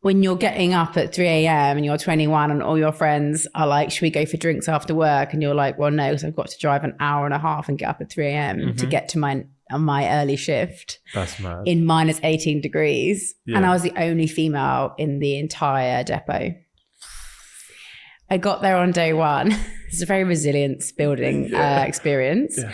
when you're getting up at 3 a.m. and you're 21 and all your friends are like, should we go for drinks after work? And you're like, well, no, because I've got to drive an hour and a half and get up at 3 a.m. to get to my early shift. That's mad. In minus 18 degrees. Yeah. And I was the only female in the entire depot. I got there on day one. It's a very resilience building experience. Yeah.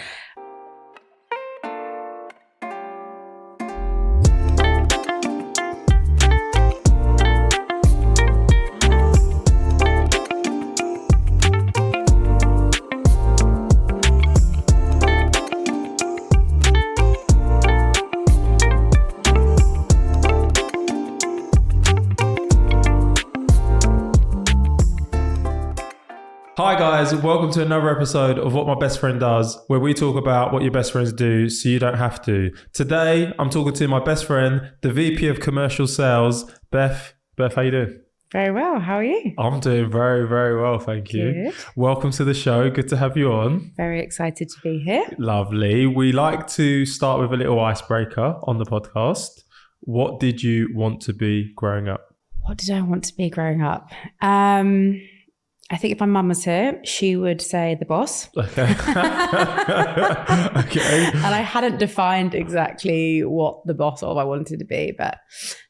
Hi guys, welcome to another episode of What My Best Friend Does, where we talk about what your best friends do so you don't have to. Today, I'm talking to my best friend, the VP of Commercial Sales, Beth. Beth, how you doing? Very well. How are you? I'm doing very, very well, thank you. Good. Welcome to the show. Good to have you on. Very excited to be here. Lovely. We like to start with a little icebreaker on the podcast. What did you want to be growing up? What did I want to be growing up? I think if my mum was here, she would say the boss. Okay. Okay. And I hadn't defined exactly what the boss of I wanted to be, but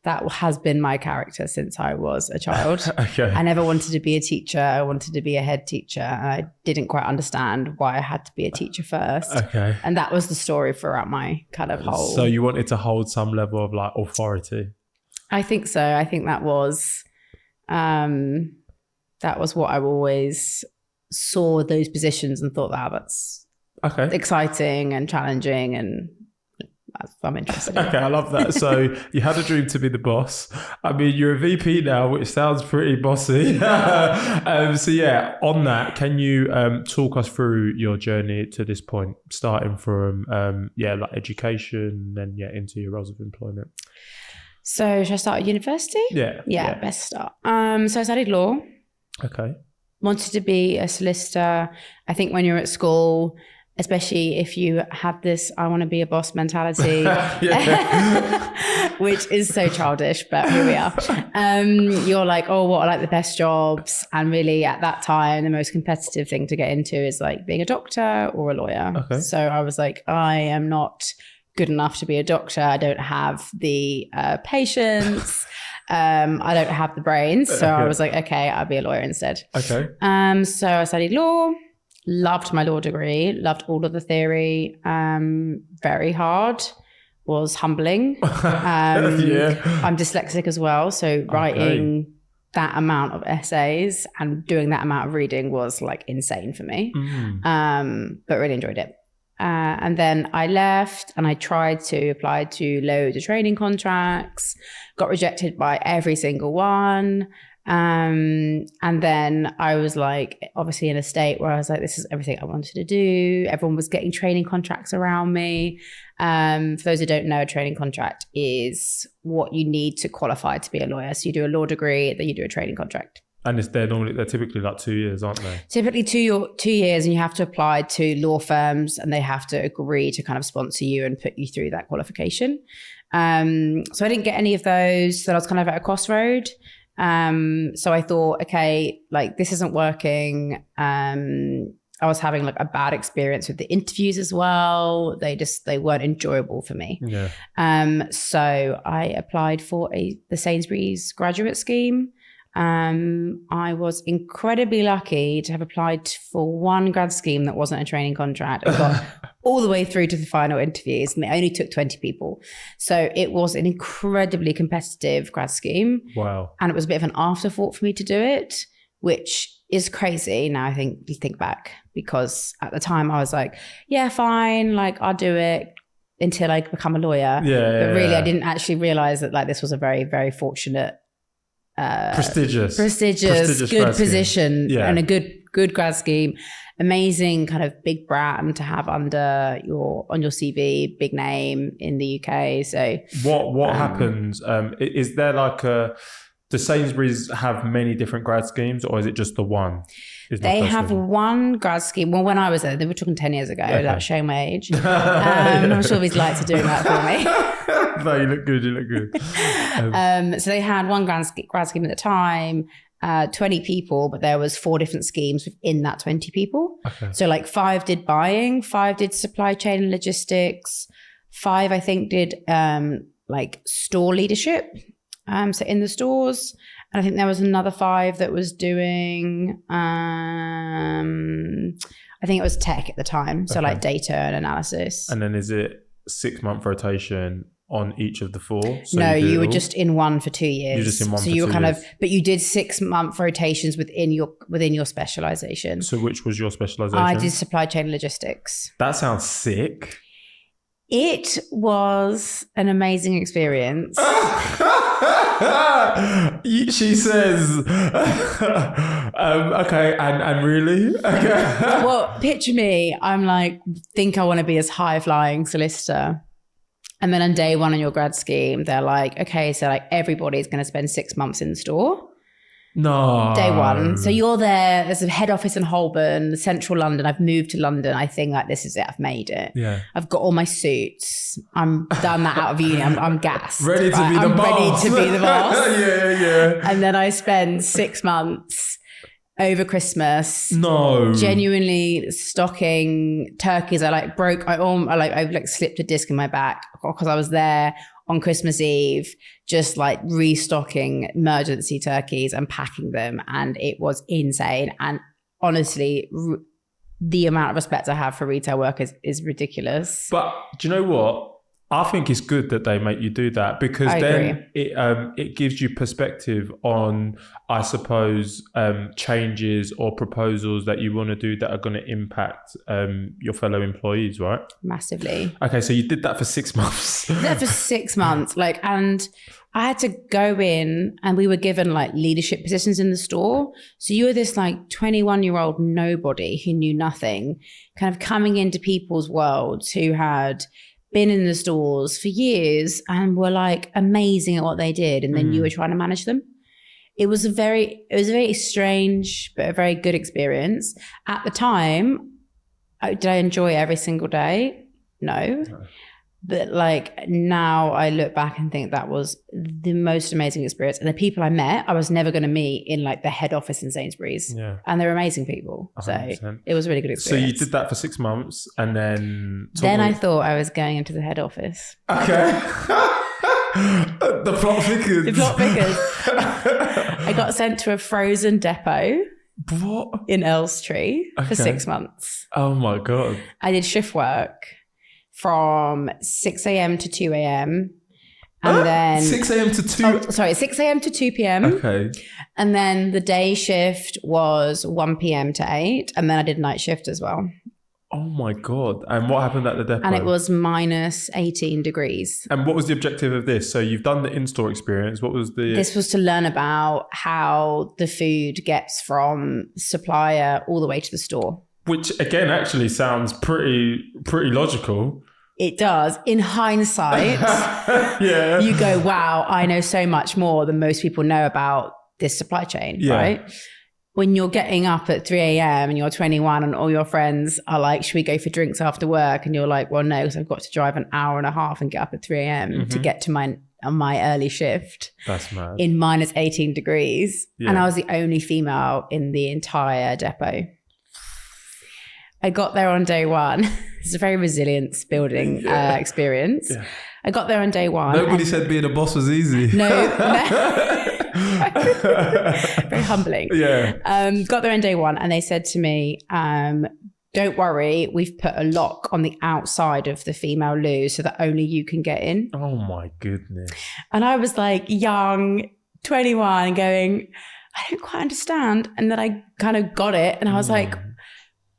that has been my character since I was a child. Okay. I never wanted to be a teacher. I wanted to be a head teacher. And I didn't quite understand why I had to be a teacher first. Okay. And that was the story throughout my kind of whole... So you wanted to hold some level of like authority? I think so. I think that was what I always saw those positions and thought that's exciting and challenging, and I'm interested in. Okay, I love that. So you had a dream to be the boss. I mean, you're a VP now, which sounds pretty bossy. So yeah, on that, can you talk us through your journey to this point, starting from like education, then into your roles of employment? So should I start at university? Yeah. Best start. So I studied law. Okay. Wanted to be a solicitor. I think when you're at school, especially if you have this I want to be a boss mentality, which is so childish, but here we are. You're like, oh, what are like the best jobs? And really at that time, the most competitive thing to get into is like being a doctor or a lawyer. Okay. So I was like, I am not good enough to be a doctor. I don't have the patience. I don't have the brains. So I was like, okay, I'll be a lawyer instead. Okay. So I studied law, loved my law degree, loved all of the theory, very hard, was humbling. I'm dyslexic as well. So writing that amount of essays and doing that amount of reading was like insane for me. But really enjoyed it. And then I left and I tried to apply to loads of training contracts, got rejected by every single one. And then I was like, obviously in a state where I was like, this is everything I wanted to do. Everyone was getting training contracts around me. For those who don't know, a training contract is what you need to qualify to be a lawyer. So you do a law degree, then you do a training contract. And they're typically like 2 years, aren't they? Typically 2 years, and you have to apply to law firms and they have to agree to kind of sponsor you and put you through that qualification. So I didn't get any of those. So I was kind of at a crossroad. So I thought, okay, like this isn't working. I was having like a bad experience with the interviews as well. They weren't enjoyable for me. Yeah. So I applied for the Sainsburys graduate scheme. I was incredibly lucky to have applied for one grad scheme that wasn't a training contract. I got all the way through to the final interviews and they only took 20 people. So it was an incredibly competitive grad scheme. Wow. And it was a bit of an afterthought for me to do it, which is crazy. Now I think back, because at the time I was like, yeah, fine. Like I'll do it until I become a lawyer. But really I didn't actually realize that like this was a very, very fortunate prestigious good position and a good grad scheme, amazing kind of big brand to have on your CV, big name in the UK. So what happens? Is there like do Sainsburys have many different grad schemes, or is it just the one? They have one grad scheme. Well, when I was there, they were talking 10 years ago. Okay. That's showing my age. I'm sure these lights are doing that for me. No, you look good. You look good. So they had one grad scheme at the time, 20 people, but there was 4 different schemes within that 20 people. Okay. So like 5 did buying, 5 did supply chain and logistics, 5 I think did like store leadership. So in the stores. And I think there was another 5 that was doing, I think it was tech at the time. So like data and analysis. And then is it 6-month rotation on each of the 4? So no, you were just in one for 2 years. You're just in one so for you 2 were kind years. but you did 6-month rotations within your specialization. So which was your specialization? I did supply chain logistics. That sounds sick. It was an amazing experience. She says, okay, and really? Okay. Well, picture me, I'm like, think I want to be as high flying solicitor. And then on day 1 on your grad scheme, they're like, okay, so like everybody's going to spend 6 months in the store. No. Day 1. So you're there. There's a head office in Holborn, central London. I've moved to London. I think like this is it. I've made it. Yeah. I've got all my suits. I'm done that out of uni. I'm gassed. Ready to be the I'm boss. ready to be the boss. Yeah. And then I spend 6 months over Christmas. No. Genuinely stocking turkeys. I slipped a disc in my back because I was there on Christmas Eve, just like restocking emergency turkeys and packing them. And it was insane. And honestly, the amount of respect I have for retail workers is ridiculous. But do you know what? I think it's good that they make you do that because then it gives you perspective on, I suppose, changes or proposals that you want to do that are going to impact your fellow employees, right? Massively. Okay, so you did that for 6 months. I did that for 6 months, and I had to go in, and we were given like leadership positions in the store. So you were this like 21-year-old nobody who knew nothing, kind of coming into people's worlds who had been in the stores for years and were like amazing at what they did. And then you were trying to manage them. It was a very strange, but a very good experience. At the time, did I enjoy every single day? No. But like now I look back and think that was the most amazing experience. And the people I met, I was never going to meet in like the head office in Sainsburys. Yeah. And they're amazing people. 100%. So it was a really good experience. So you did that for 6 months and then... I thought I was going into the head office. Okay. The plot thickens. The plot thickens. I got sent to a frozen depot. What? In Elstree for 6 months. Oh my God. I did shift work from 6 a.m. to 2 a.m. And then 6 a.m. to 2 6 a.m. to 2 p.m. Okay. And then the day shift was 1 p.m. to 8. And then I did night shift as well. Oh my God. And what happened at the depot? And it was minus 18 degrees. And what was the objective of this? So you've done the in-store experience. What was the... This was to learn about how the food gets from supplier all the way to the store. Which again, actually sounds pretty logical. It does. In hindsight, yeah, you go, wow, I know so much more than most people know about this supply chain, right? When you're getting up at 3 a.m. and you're 21 and all your friends are like, should we go for drinks after work? And you're like, well, no, because I've got to drive an hour and a half and get up at 3 a.m. to get to my early shift. That's mad. In minus 18 degrees. Yeah. And I was the only female in the entire depot. I got there on day 1. It's a very resilience building experience. Yeah. I got there on day 1. Nobody said being a boss was easy. No. Very humbling. Yeah. Got there on day 1 and they said to me, don't worry, we've put a lock on the outside of the female loo so that only you can get in. Oh my goodness. And I was like young, 21, going, I don't quite understand. And then I kind of got it and I was like,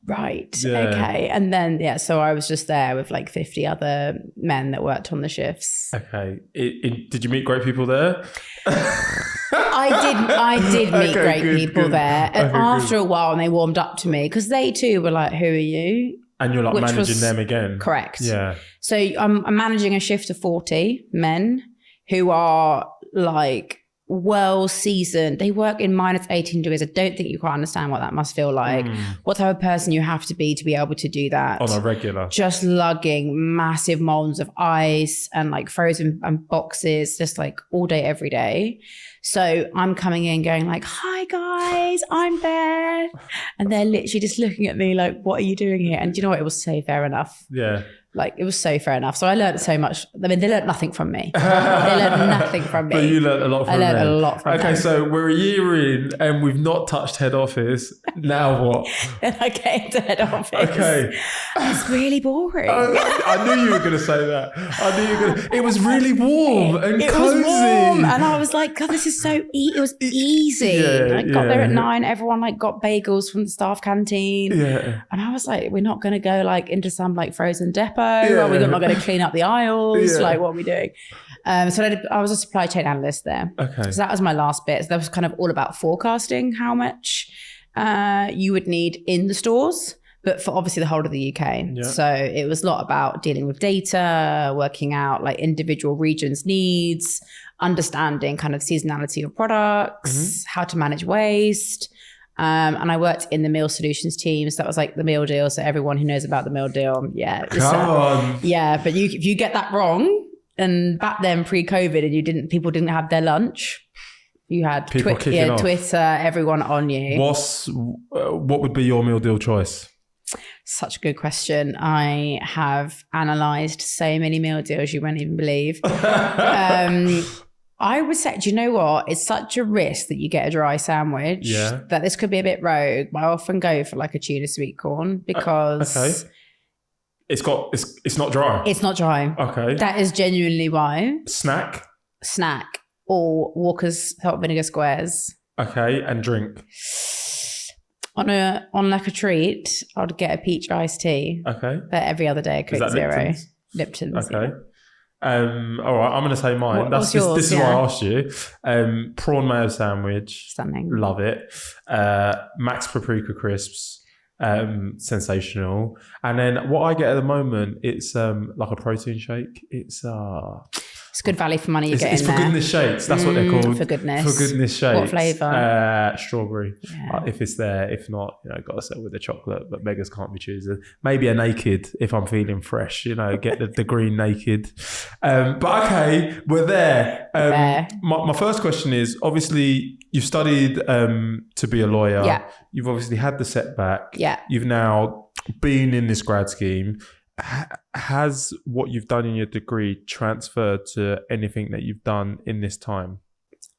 right, okay. And then, so I was just there with like 50 other men that worked on the shifts. Okay. Did you meet great people there? I did meet great people there. And after a while, and they warmed up to me because they too were like, who are you? And you're like managing them again. Correct. Yeah. So I'm managing a shift of 40 men who are like well seasoned. They work in minus 18 degrees. I don't think you quite understand what that must feel like. What type of person you have to be able to do that. On a regular. Just lugging massive molds of ice and like frozen and boxes, just like all day, every day. So I'm coming in going like, hi guys, I'm Beth. And they're literally just looking at me like, what are you doing here? And do you know what? It was so fair enough. Yeah. Like, it was so fair enough. So I learned so much. I mean, they learned nothing from me. They learned nothing from me. But you learned a lot from them. I learned a lot from them. Okay, so we're a year in and we've not touched head office. Now what? Then I came to head office. Okay. It's really boring. I knew you were going to say that. I knew you were going to. It was really warm and it cozy. was warm. And I was like, God, this is so it was easy. Yeah, I got there at 9. Everyone like got bagels from the staff canteen. Yeah. And I was like, we're not going to go like into some like frozen depot. Yeah. We're not going to clean up the aisles. Yeah. Like, what are we doing? So I was a supply chain analyst there. Okay. So that was my last bit. So that was kind of all about forecasting how much you would need in the stores, but for obviously the whole of the UK. Yeah. So it was a lot about dealing with data, working out like individual regions' needs, understanding kind of seasonality of products, how to manage waste. And I worked in the meal solutions team. So that was like the meal deal. So everyone who knows about the meal deal. Yeah. Come on. Yeah. But if you get that wrong, and back then pre-COVID and people didn't have their lunch, you had Twitter, everyone on you. What would be your meal deal choice? Such a good question. I have analysed so many meal deals you won't even believe. I would say, do you know what? It's such a risk that you get a dry sandwich that this could be a bit rogue, but I often go for like a tuna sweet corn because... Okay. It's not dry. It's not dry. Okay. That is genuinely why. Snack or Walker's hot vinegar squares. Okay, and drink. On like a treat, I'd get a peach iced tea. Okay. But every other day, a Coke Zero. Lipton's. Okay. All right, I'm going to say mine. This is why I asked you. Prawn mayo sandwich. Stunning. Love it. Max paprika crisps. Sensational. And then what I get at the moment, it's like a protein shake. It's good value for money. It's for goodness shakes. That's what they're called. For goodness shakes. What flavour? Strawberry. If it's there. If not, got to settle with the chocolate. But beggars can't be choosers. Maybe a naked if I'm feeling fresh. Get the green naked. But okay, we're there. My first question is, obviously you've studied to be a lawyer. Yeah. You've obviously had the setback. Yeah. You've now been in this grad scheme. Has what you've done in your degree transferred to anything that you've done in this time?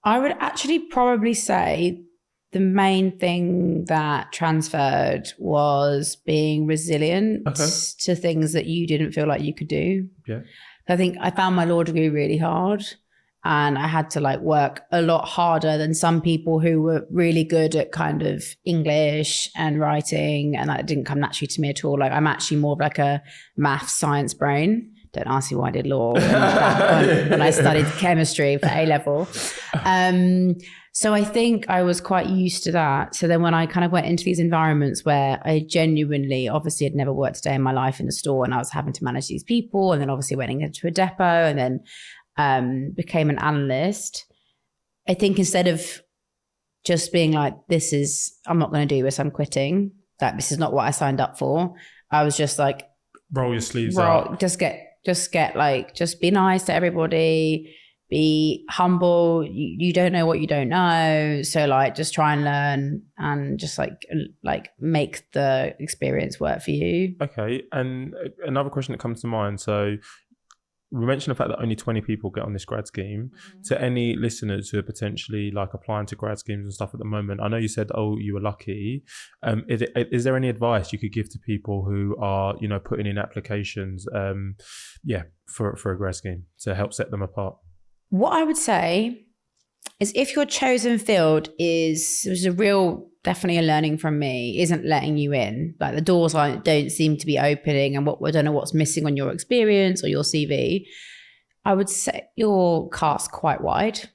I would actually probably say the main thing that transferred was being resilient to things that you didn't feel like you could do. Yeah. I think I found my law degree really hard. And I had to like work a lot harder than some people who were really good at kind of English and writing. And that didn't come naturally to me at all. Like I'm actually more of like a math science brain. Don't ask me why I did law when I studied chemistry for A-level. So I think I was quite used to that. So then when I kind of went into these environments where I genuinely, obviously had never worked a day in my life in a store and I was having to manage these people and then obviously went into a depot and then became an analyst. I think instead of just being like, I'm not going to do this, I'm quitting, that this is not what I signed up for. I was just like, roll your sleeves up. Just be nice to everybody, be humble. You don't know what you don't know. So like, just try and learn and just like make the experience work for you. Okay. And another question that comes to mind. So we mentioned the fact that only 20 people get on this grad scheme. To any listeners who are potentially like applying to grad schemes and stuff at the moment, I know you said, you were lucky. Is there any advice you could give to people who are, putting in applications, for a grad scheme to help set them apart? What I would say is if your chosen field is definitely a learning from me, isn't letting you in, like the doors don't seem to be opening and I don't know what's missing on your experience or your CV, I would set your cast quite wide,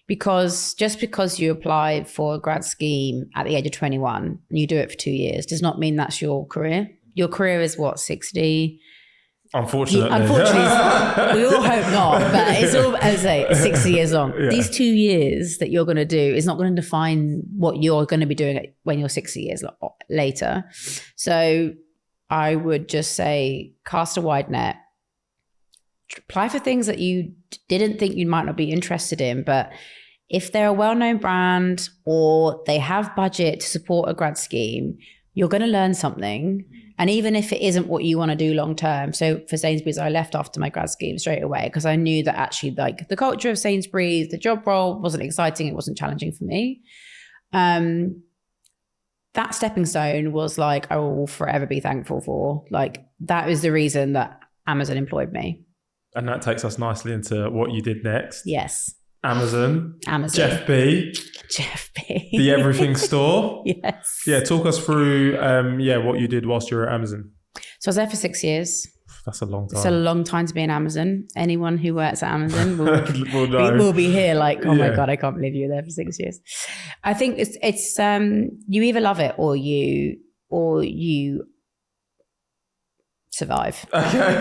because just because you apply for a grad scheme at the age of 21 and you do it for 2 years does not mean that's your career. Your career is 60, Unfortunately. Unfortunately, we all hope not, but it's all, as I say, 60 years long. Yeah. These 2 years that you're going to do is not going to define what you're going to be doing when you're 60 years later. So I would just say cast a wide net, apply for things that you didn't think you might not be interested in, but if they're a well-known brand or they have budget to support a grad scheme, you're going to learn something. And even if it isn't what you want to do long term. So for Sainsburys, I left after my grad scheme straight away because I knew that actually like the culture of Sainsburys, the job role wasn't exciting. It wasn't challenging for me. That stepping stone was like, I will forever be thankful for. Like that is the reason that Amazon employed me. And that takes us nicely into what you did next. Yes. Amazon. Jeff B. The everything store. Yes. Yeah, talk us through what you did whilst you were at Amazon. So I was there for 6 years. That's a long time. It's a long time to be in Amazon. Anyone who works at Amazon will be here like, oh my God, I can't believe you were there for 6 years. I think it's you either love it or you survive. Okay.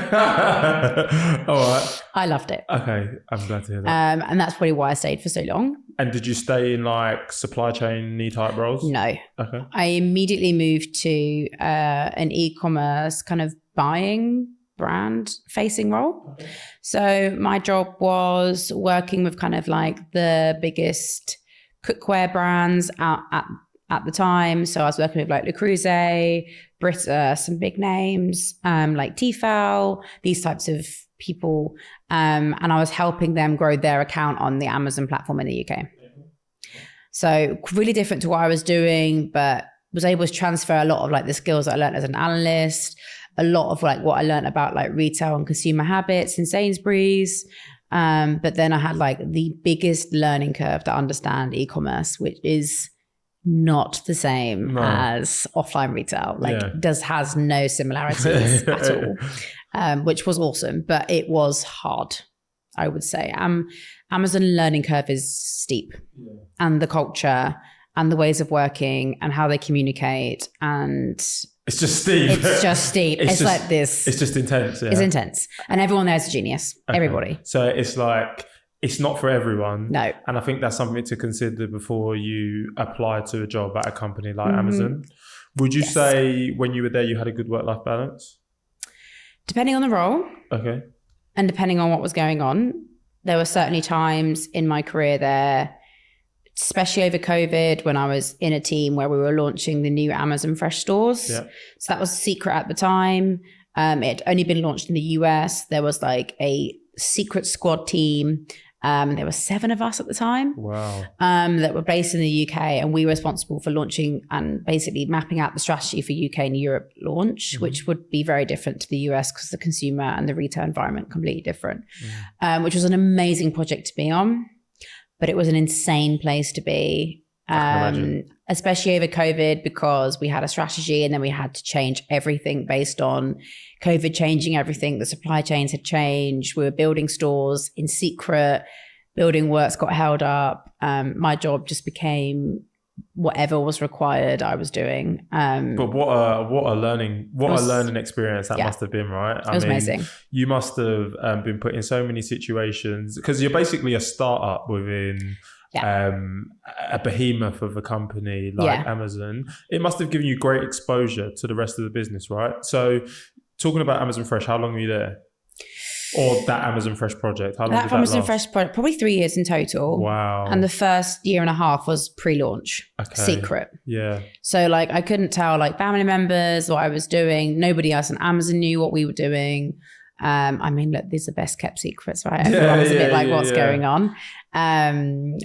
All right. I loved it. Okay. I'm glad to hear that. And that's probably why I stayed for so long. And did you stay in like supply chain type roles? No. Okay. I immediately moved to an e-commerce kind of buying brand facing role. Okay. So my job was working with kind of like the biggest cookware brands out at the time. So I was working with like Le Creuset, Brita, some big names, like Tefal, these types of people. And I was helping them grow their account on the Amazon platform in the UK. So really different to what I was doing, but was able to transfer a lot of like the skills that I learned as an analyst, a lot of like what I learned about like retail and consumer habits in Sainsburys. But then I had like the biggest learning curve to understand e-commerce, which is not the same as offline retail. Like has no similarities at all, which was awesome, but it was hard, I would say. Amazon learning curve is steep, and the culture and the ways of working and how they communicate, and it's just steep. It's just steep. It's like this. It's just intense. Yeah. It's intense, and everyone there is a genius. Okay. Everybody. So it's like, it's not for everyone. No. And I think that's something to consider before you apply to a job at a company like Amazon. Would you say when you were there, you had a good work-life balance? Depending on the role. Okay. And depending on what was going on. There were certainly times in my career there, especially over COVID, when I was in a team where we were launching the new Amazon Fresh stores. Yeah. So that was a secret at the time. It had only been launched in the US. There was like a secret squad team. There were 7 of us at the time. Wow. That were based in the UK, and we were responsible for launching and basically mapping out the strategy for UK and Europe launch, which would be very different to the US because the consumer and the retail environment completely different, which was an amazing project to be on, but it was an insane place to be. Especially over COVID, because we had a strategy and then we had to change everything based on COVID changing everything. The supply chains had changed. We were building stores in secret. Building works got held up. My job just became whatever was required I was doing. But what a learning experience that must have been, right? It was amazing. You must have been put in so many situations because you're basically a startup within a behemoth of a company like Amazon. It must have given you great exposure to the rest of the business, right? So talking about Amazon Fresh, how long were you there? Or that Amazon Fresh project? How long did that Amazon last? Fresh project, probably 3 years in total. Wow. And the first year and a half was pre-launch, secret. Yeah. So like I couldn't tell like family members what I was doing. Nobody else in Amazon knew what we were doing. I mean, look, these are best kept secrets, right? Everyone was a bit like, what's going on?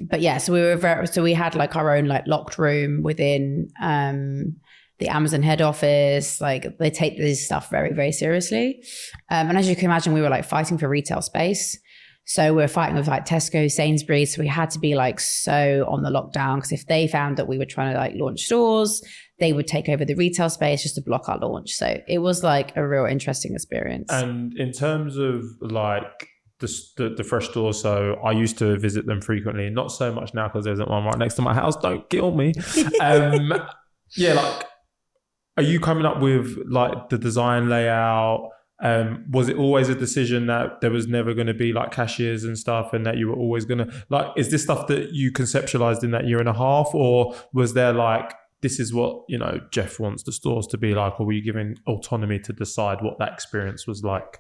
But yeah, so we had like our own like locked room within the Amazon head office. Like they take this stuff very, very seriously. And as you can imagine, we were like fighting for retail space. So we were fighting with like Tesco, Sainsburys. So we had to be like so on the lockdown because if they found that we were trying to like launch stores, they would take over the retail space just to block our launch. So it was like a real interesting experience. And in terms of like the fresh store, so I used to visit them frequently, not so much now because there's one right next to my house. Don't kill me. Yeah, like, are you coming up with like the design layout? Was it always a decision that there was never going to be like cashiers and stuff, and that you were always going to like? Is this stuff that you conceptualized in that year and a half, or was there like, this is what, you know, Jeff wants the stores to be like, or were you given autonomy to decide what that experience was like?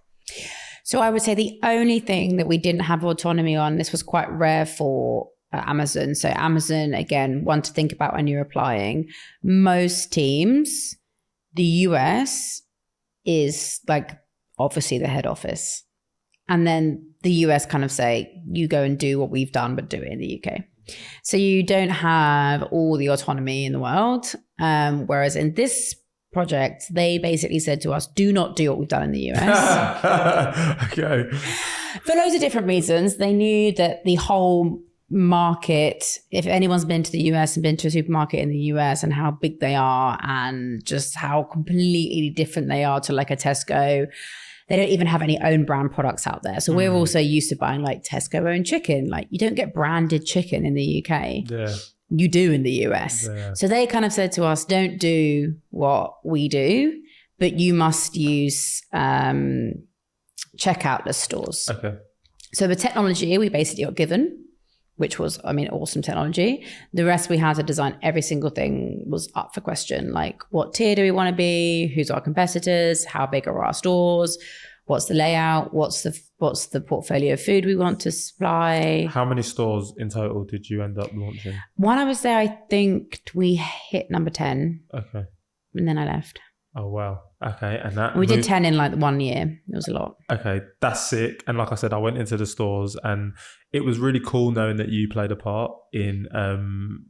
So I would say the only thing that we didn't have autonomy on, this was quite rare for Amazon. So Amazon, again, one to think about when you're applying. Most teams, the US is like obviously the head office. And then the US kind of say, you go and do what we've done, but do it in the UK. So you don't have all the autonomy in the world. Whereas in this project, they basically said to us, do not do what we've done in the US. Okay. For loads of different reasons. They knew that the whole market, if anyone's been to the US and been to a supermarket in the US and how big they are and just how completely different they are to like a Tesco, they don't even have any own brand products out there. So we're also used to buying like Tesco owned chicken. Like you don't get branded chicken in the UK. Yeah. You do in the US. Yeah. So they kind of said to us, don't do what we do, but you must use checkout stores. Okay. So the technology we basically got given, which was, I mean, awesome technology. The rest we had to design, every single thing was up for question. Like, what tier do we want to be? Who's our competitors? How big are our stores? What's the layout? What's the portfolio of food we want to supply? How many stores in total did you end up launching? When I was there, I think we hit number 10. Okay. And then I left. Oh, wow. Okay. And we did 10 in like 1 year. It was a lot. Okay. That's sick. And like I said, I went into the stores and it was really cool knowing that you played a part in,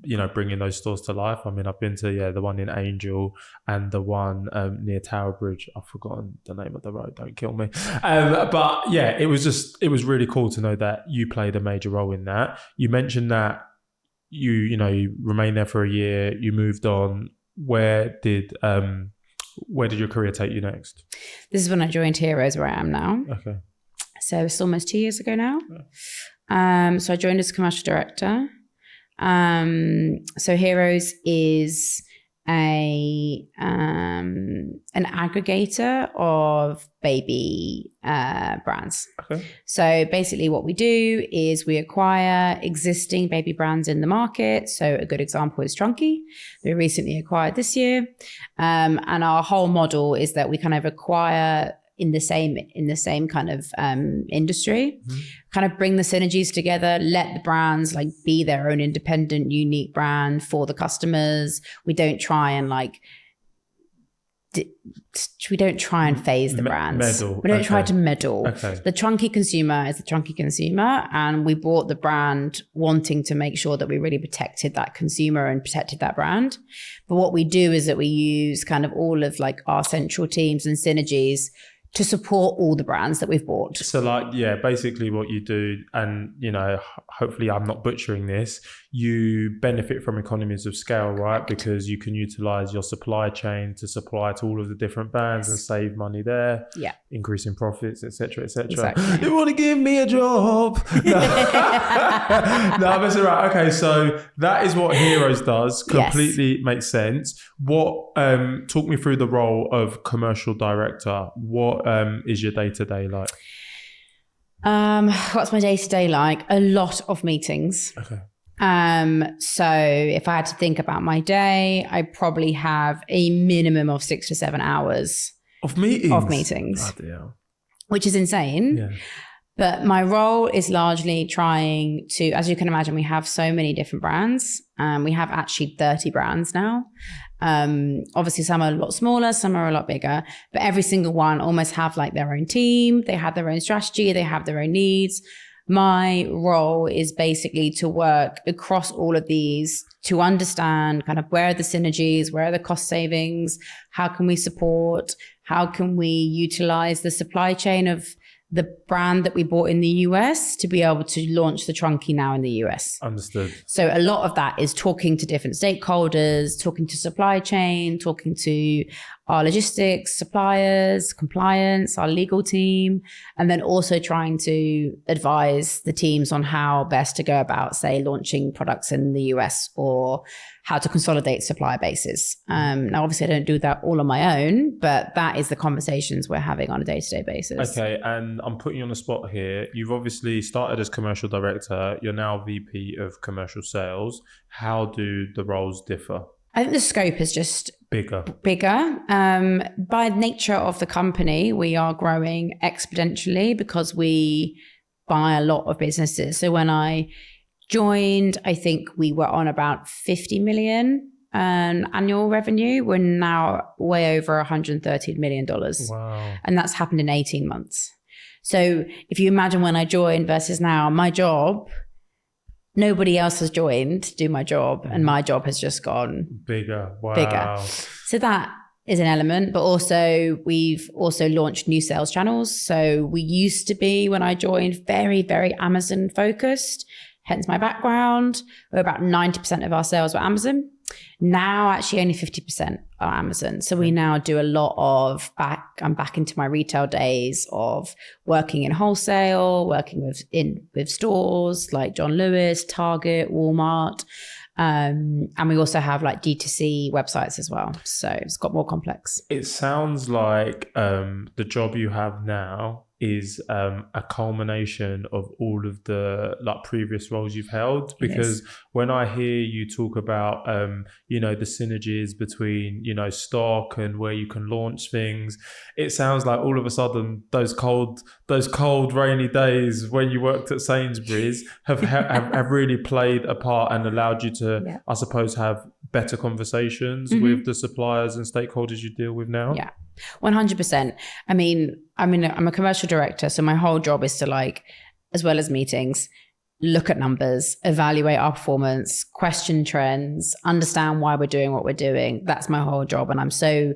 you know, bringing those stores to life. I mean, I've been to, the one in Angel and the one near Tower Bridge. I've forgotten the name of the road. Don't kill me. But yeah, it was really cool to know that you played a major role in that. You mentioned that you remained there for a year, you moved on. Where did your career take you next? This is when I joined Heroes, where I am now. Okay. So it's almost 2 years ago now. So I joined as commercial director. So Heroes is an aggregator of baby brands. Okay. So basically what we do is we acquire existing baby brands in the market. So a good example is Trunky. We recently acquired this year. And our whole model is that we kind of acquire in the same kind of industry, kind of bring the synergies together, let the brands like be their own independent, unique brand for the customers. We don't try and phase the brands. Meddle. We don't try to meddle. Okay. The Trunky consumer is the Trunky consumer, and we bought the brand wanting to make sure that we really protected that consumer and protected that brand. But what we do is that we use kind of all of like our central teams and synergies to support all the brands that we've bought. So basically what you do, and, hopefully I'm not butchering this, you benefit from economies of scale, right? Because you can utilize your supply chain to supply to all of the different brands and save money there. Yeah. Increasing profits, etc., etc. Exactly. You want to give me a job? No, that's all right. Okay, so that is what Heroes does. Completely makes sense. What, talk me through the role of commercial director. What is your day-to-day like? What's my day-to-day like? A lot of meetings. Okay. So if I had to think about my day, I probably have a minimum of 6 to 7 hours of meetings. Bloody hell. Which is insane. Yeah. But my role is largely trying to, as you can imagine, we have so many different brands. We have actually 30 brands now. Obviously some are a lot smaller, some are a lot bigger, but every single one almost have like their own team. They have their own strategy. They have their own needs. My role is basically to work across all of these to understand kind of where are the synergies, where are the cost savings, how can we support, how can we utilize the supply chain of the brand that we bought in the US to be able to launch the Trunky now in the US. Understood. So a lot of that is talking to different stakeholders, talking to supply chain, talking to our logistics, suppliers, compliance, our legal team, and then also trying to advise the teams on how best to go about, say, launching products in the US or how to consolidate supplier bases. Now, obviously, I don't do that all on my own, but that is the conversations we're having on a day-to-day basis. Okay, and I'm putting you on the spot here. You've obviously started as commercial director. You're now VP of commercial sales. How do the roles differ? I think the scope is just bigger. By nature of the company, we are growing exponentially because we buy a lot of businesses. So when I joined, I think we were on about 50 million annual revenue. We're now way over $130 million. Wow. And that's happened in 18 months. So if you imagine when I joined versus now, my job, nobody else has joined to do my job, and my job has just gone bigger. Wow. Bigger. So that is an element, but also we've also launched new sales channels. So we used to be, when I joined, very, very Amazon focused, hence my background. We're about 90% of our sales were Amazon. Now actually only 50% are Amazon. So we now do a lot of I'm back into my retail days of working in wholesale, working with stores like John Lewis, Target, Walmart. And we also have like D2C websites as well. So it's got more complex. It sounds like the job you have now is a culmination of all of the like previous roles you've held, because when I hear you talk about the synergies between stock and where you can launch things, it sounds like all of a sudden those cold rainy days when you worked at Sainsburys have really played a part and allowed you to I suppose have better conversations with the suppliers and stakeholders you deal with now. 100%. I mean, I'm a commercial director, so my whole job is to, as well as meetings, look at numbers, evaluate our performance, question trends, understand why we're doing what we're doing. That's my whole job. And I'm so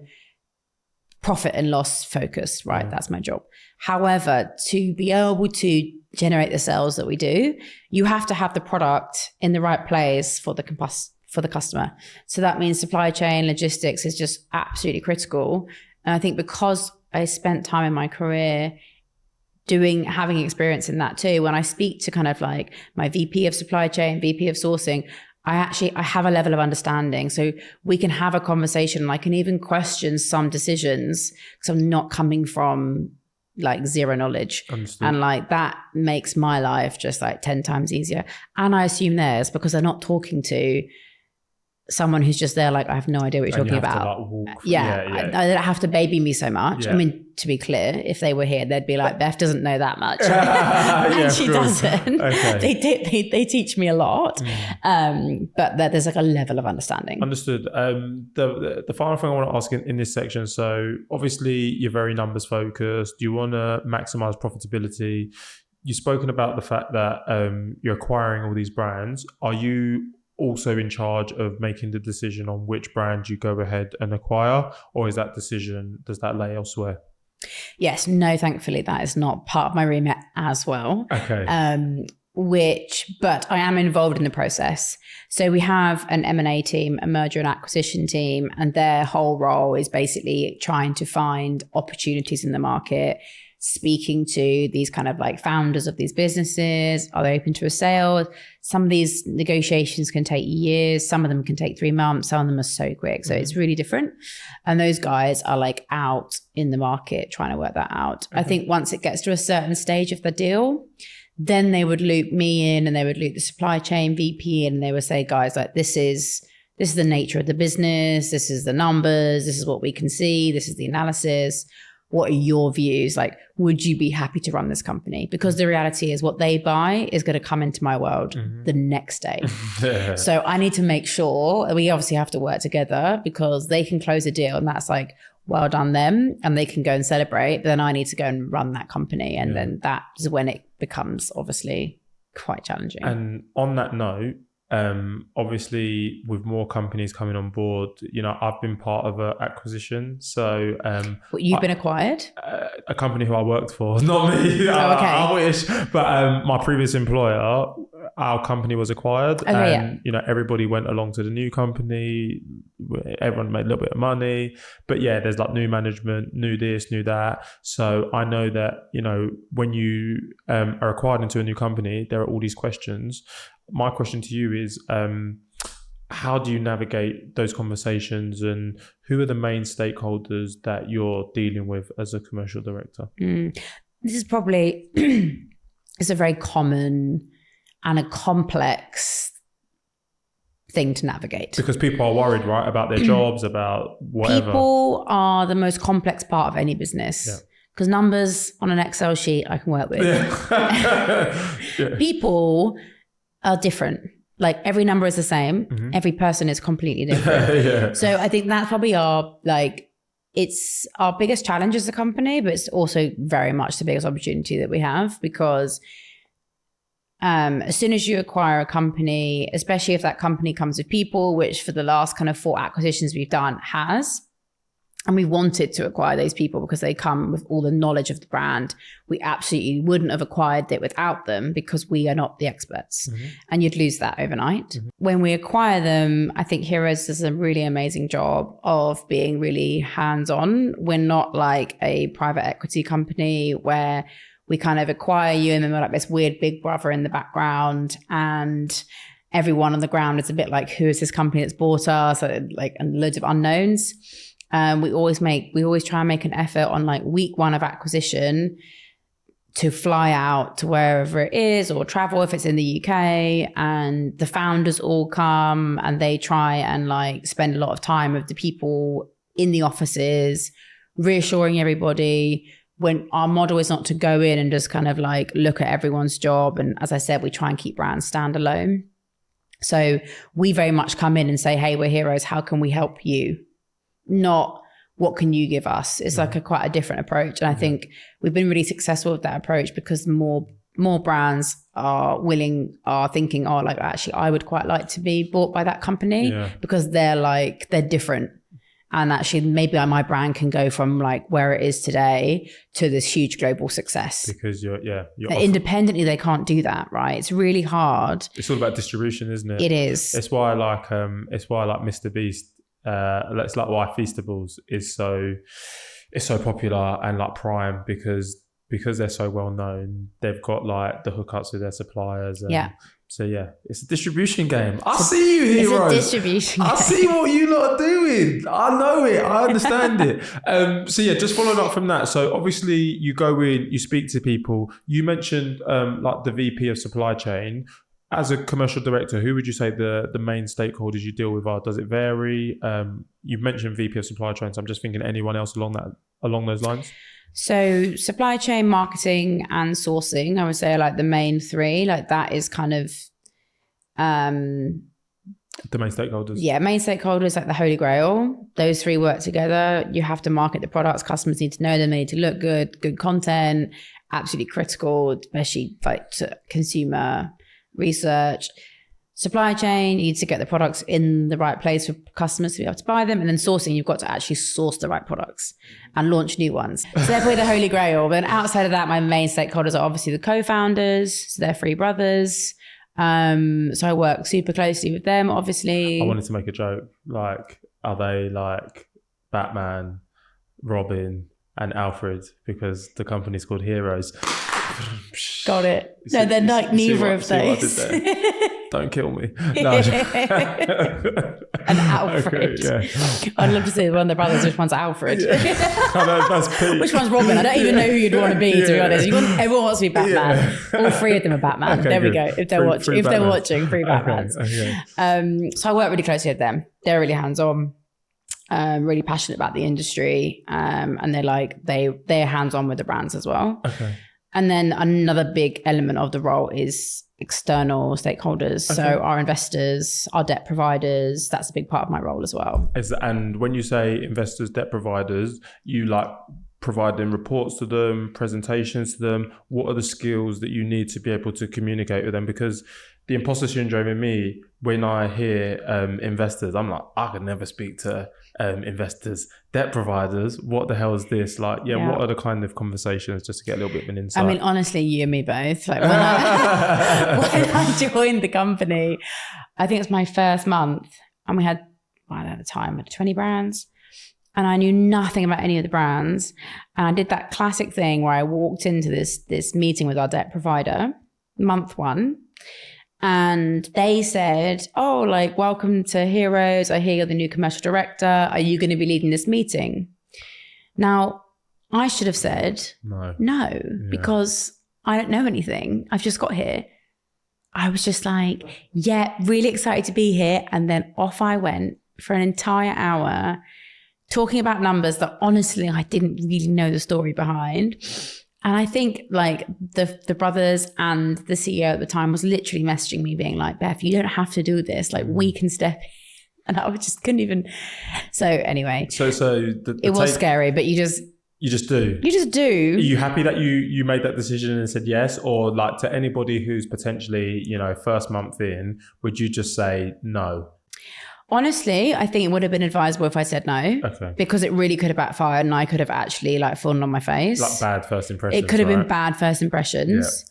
profit and loss focused, right? That's my job. However, to be able to generate the sales that we do, you have to have the product in the right place for the customer. So that means supply chain logistics is just absolutely critical. And I think because I spent time in my career having experience in that too, when I speak to kind of like my VP of supply chain, VP of sourcing, I have a level of understanding. So we can have a conversation and I can even question some decisions because I'm not coming from zero knowledge. Understood. And that makes my life just 10 times easier. And I assume theirs, because they're not talking to someone who's just there I have no idea what you're talking about. They don't have to baby me so much. I mean, to be clear, if they were here, they'd be like, Beth doesn't know that much. And she doesn't. Okay. They teach me a lot. But there's a level of understanding. Understood. The final thing I want to ask in this section, so obviously you're very numbers focused. You want to maximize profitability. You've spoken about the fact that you're acquiring all these brands. Are you also in charge of making the decision on which brand you go ahead and acquire, or does that lay elsewhere? Yes, no, thankfully that is not part of my remit as well. Okay. But I am involved in the process. So we have an M&A team, a merger and acquisition team, and their whole role is basically trying to find opportunities in the market, speaking to these kind of founders of these businesses. Are they open to a sale? Some of these negotiations can take years. Some of them can take 3 months. Some of them are so quick. So it's really different. And those guys are out in the market trying to work that out. I think once it gets to a certain stage of the deal, then they would loop me in and they would loop the supply chain VP in, and they would say, guys, this is the nature of the business. This is the numbers. This is what we can see. This is the analysis. What are your views? Would you be happy to run this company? Because the reality is what they buy is going to come into my world the next day. So I need to make sure we obviously have to work together, because they can close a deal and that's well done them, and they can go and celebrate. But then I need to go and run that company. And then that is when it becomes obviously quite challenging. And on that note, obviously with more companies coming on board, I've been part of an acquisition. So you've been acquired? A company who I worked for, not me. Okay. I wish. But my previous employer our company was acquired, and you know, everybody went along to the new company. Everyone made a little bit of money, but yeah, there's like new management, new this, new that. So I know that, you know, when you are acquired into a new company, there are all these questions. My question to you is, how do you navigate those conversations, and who are the main stakeholders that you're dealing with as a commercial director? This is probably it's a very common and a complex thing to navigate. Because people are worried, right, about their jobs, about whatever. People are the most complex part of any business. Because numbers on an Excel sheet I can work with. People are different. Like every number is the same. Every person is completely different. So I think that's probably it's our biggest challenge as a company, but it's also very much the biggest opportunity that we have, because as soon as you acquire a company, especially if that company comes with people, which for the last kind of 4 acquisitions we've done has, and we wanted to acquire those people because they come with all the knowledge of the brand. We absolutely wouldn't have acquired it without them, because we are not the experts, and you'd lose that overnight. When we acquire them, I think Heroes does a really amazing job of being really hands-on. We're not like a private equity company where we kind of acquire you and then we're like this weird big brother in the background, and everyone on the ground is a bit like, who is this company that's bought us? And loads of unknowns. We always try and make an effort on like week 1 of acquisition to fly out to wherever it is, or travel if it's in the UK, and the founders all come and they try and like spend a lot of time with the people in the offices, reassuring everybody, when our model is not to go in and just kind of like look at everyone's job. And as I said, we try and keep brands standalone. So we very much come in and say, hey, we're Heroes. How can we help you? Not what can you give us? It's like quite a different approach. And I think we've been really successful with that approach, because more brands are thinking, oh, like actually I would quite like to be bought by that company, because they're different. And actually maybe my brand can go from like where it is today to this huge global success. Because you're independently, they can't do that, right? It's really hard. It's all about distribution, isn't it? It is. It's why I like Mr. Beast. It's like why Feastables is so popular and like Prime, because they're so well known. They've got like the hookups with their suppliers. So yeah, it's a distribution game. I see you, Heroes. It's a distribution game. I see what you lot are doing. I know it. I understand it. So yeah, just following up from that. So obviously you go in, you speak to people. You mentioned like the VP of supply chain. As a commercial director, who would you say the main stakeholders you deal with are? Does it vary? You've mentioned VP of supply chain, so I'm just thinking anyone else along those lines. So supply chain, marketing, and sourcing, I would say, are like the main 3. Like that is kind of the main stakeholders. Yeah, main stakeholders, like the Holy Grail. Those 3 work together. You have to market the products. Customers need to know them. They need to look good content. Absolutely critical, especially like to consumer research. Supply chain, you need to get the products in the right place for customers to be able to buy them. And then sourcing, you've got to actually source the right products and launch new ones. So they're probably the Holy Grail. But outside of that, my main stakeholders are obviously the co-founders. So they're 3 brothers. So I work super closely with them, obviously. I wanted to make a joke. Like, are they like Batman, Robin, and Alfred? Because the company's called Heroes. Got it. No, they're like neither of those. Don't kill me. No. And Alfred. Okay, yeah. I'd love to see one of the brothers. Which one's Alfred? Yeah. I know, that's Pete. Which one's Robin? I don't even know who you'd want to be, to be honest. Everyone wants to be Batman. Yeah. All 3 of them are Batman. Okay, there we go. If they're watching, free Batmans. Okay. So I work really closely with them. They're really hands-on. Really passionate about the industry. And they're hands-on with the brands as well. Okay. And then another big element of the role is external stakeholders. Okay. So our investors, our debt providers, that's a big part of my role as well. And when you say investors, debt providers, you like providing reports to them, presentations to them. What are the skills that you need to be able to communicate with them? Because the imposter syndrome in me, when I hear investors, I'm like, I could never speak to investors, debt providers. What the hell is this? Like, what are the kind of conversations, just to get a little bit of an insight? I mean, honestly, you and me both. Like when I joined the company, I think it's my first month, and we had, at the time, 20 brands. And I knew nothing about any of the brands. And I did that classic thing where I walked into this meeting with our debt provider, month one. And they said, oh, like, welcome to Heroes. I hear you're the new commercial director. Are you going to be leading this meeting? Now, I should have said no, because I don't know anything. I've just got here. I was just like, really excited to be here. And then off I went for an entire hour talking about numbers that honestly I didn't really know the story behind. And I think like the brothers and the CEO at the time was literally messaging me being like, Beth, you don't have to do this. Like we can step in. And I just couldn't even. So anyway. So it was scary, but you just do. You just do. Are you happy that you made that decision and said yes? Or like to anybody who's potentially, first month in, would you just say no? Honestly, I think it would have been advisable if I said no. Okay. Because it really could have backfired and I could have actually like fallen on my face. Like bad first impressions. It could have been bad first impressions.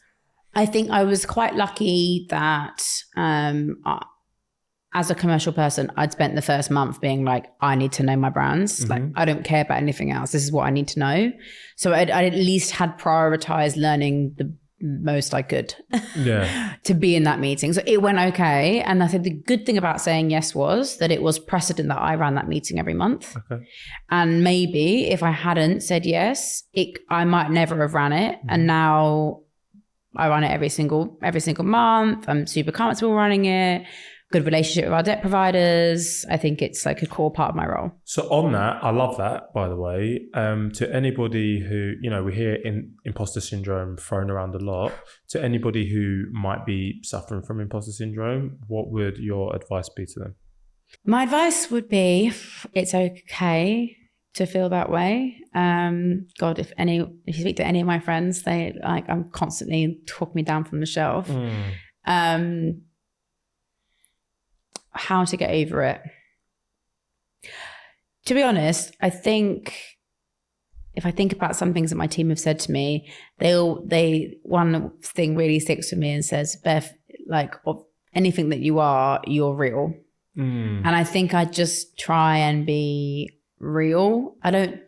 Yeah. I think I was quite lucky that as a commercial person, I'd spent the first month being like, I need to know my brands. Mm-hmm. Like, I don't care about anything else. This is what I need to know. So I at least had prioritized learning the most I could to be in that meeting. So it went okay. And I think the good thing about saying yes was that it was precedent that I ran that meeting every month. Okay. And maybe if I hadn't said yes, I might never have ran it. Mm-hmm. And now I run it every single month. I'm super comfortable running it. Good relationship with our debt providers. I think it's like a core part of my role. So on that, I love that, by the way. To anybody who, we hear imposter syndrome thrown around a lot. To anybody who might be suffering from imposter syndrome, what would your advice be to them? My advice would be, it's okay to feel that way. God, if you speak to any of my friends, they like, I'm constantly talking me down from the shelf. How to get over it. To be honest, I think if I think about some things that my team have said to me, one thing really sticks with me and says, Beth, like of anything that you are, you're real. And I think I just try and be real. I don't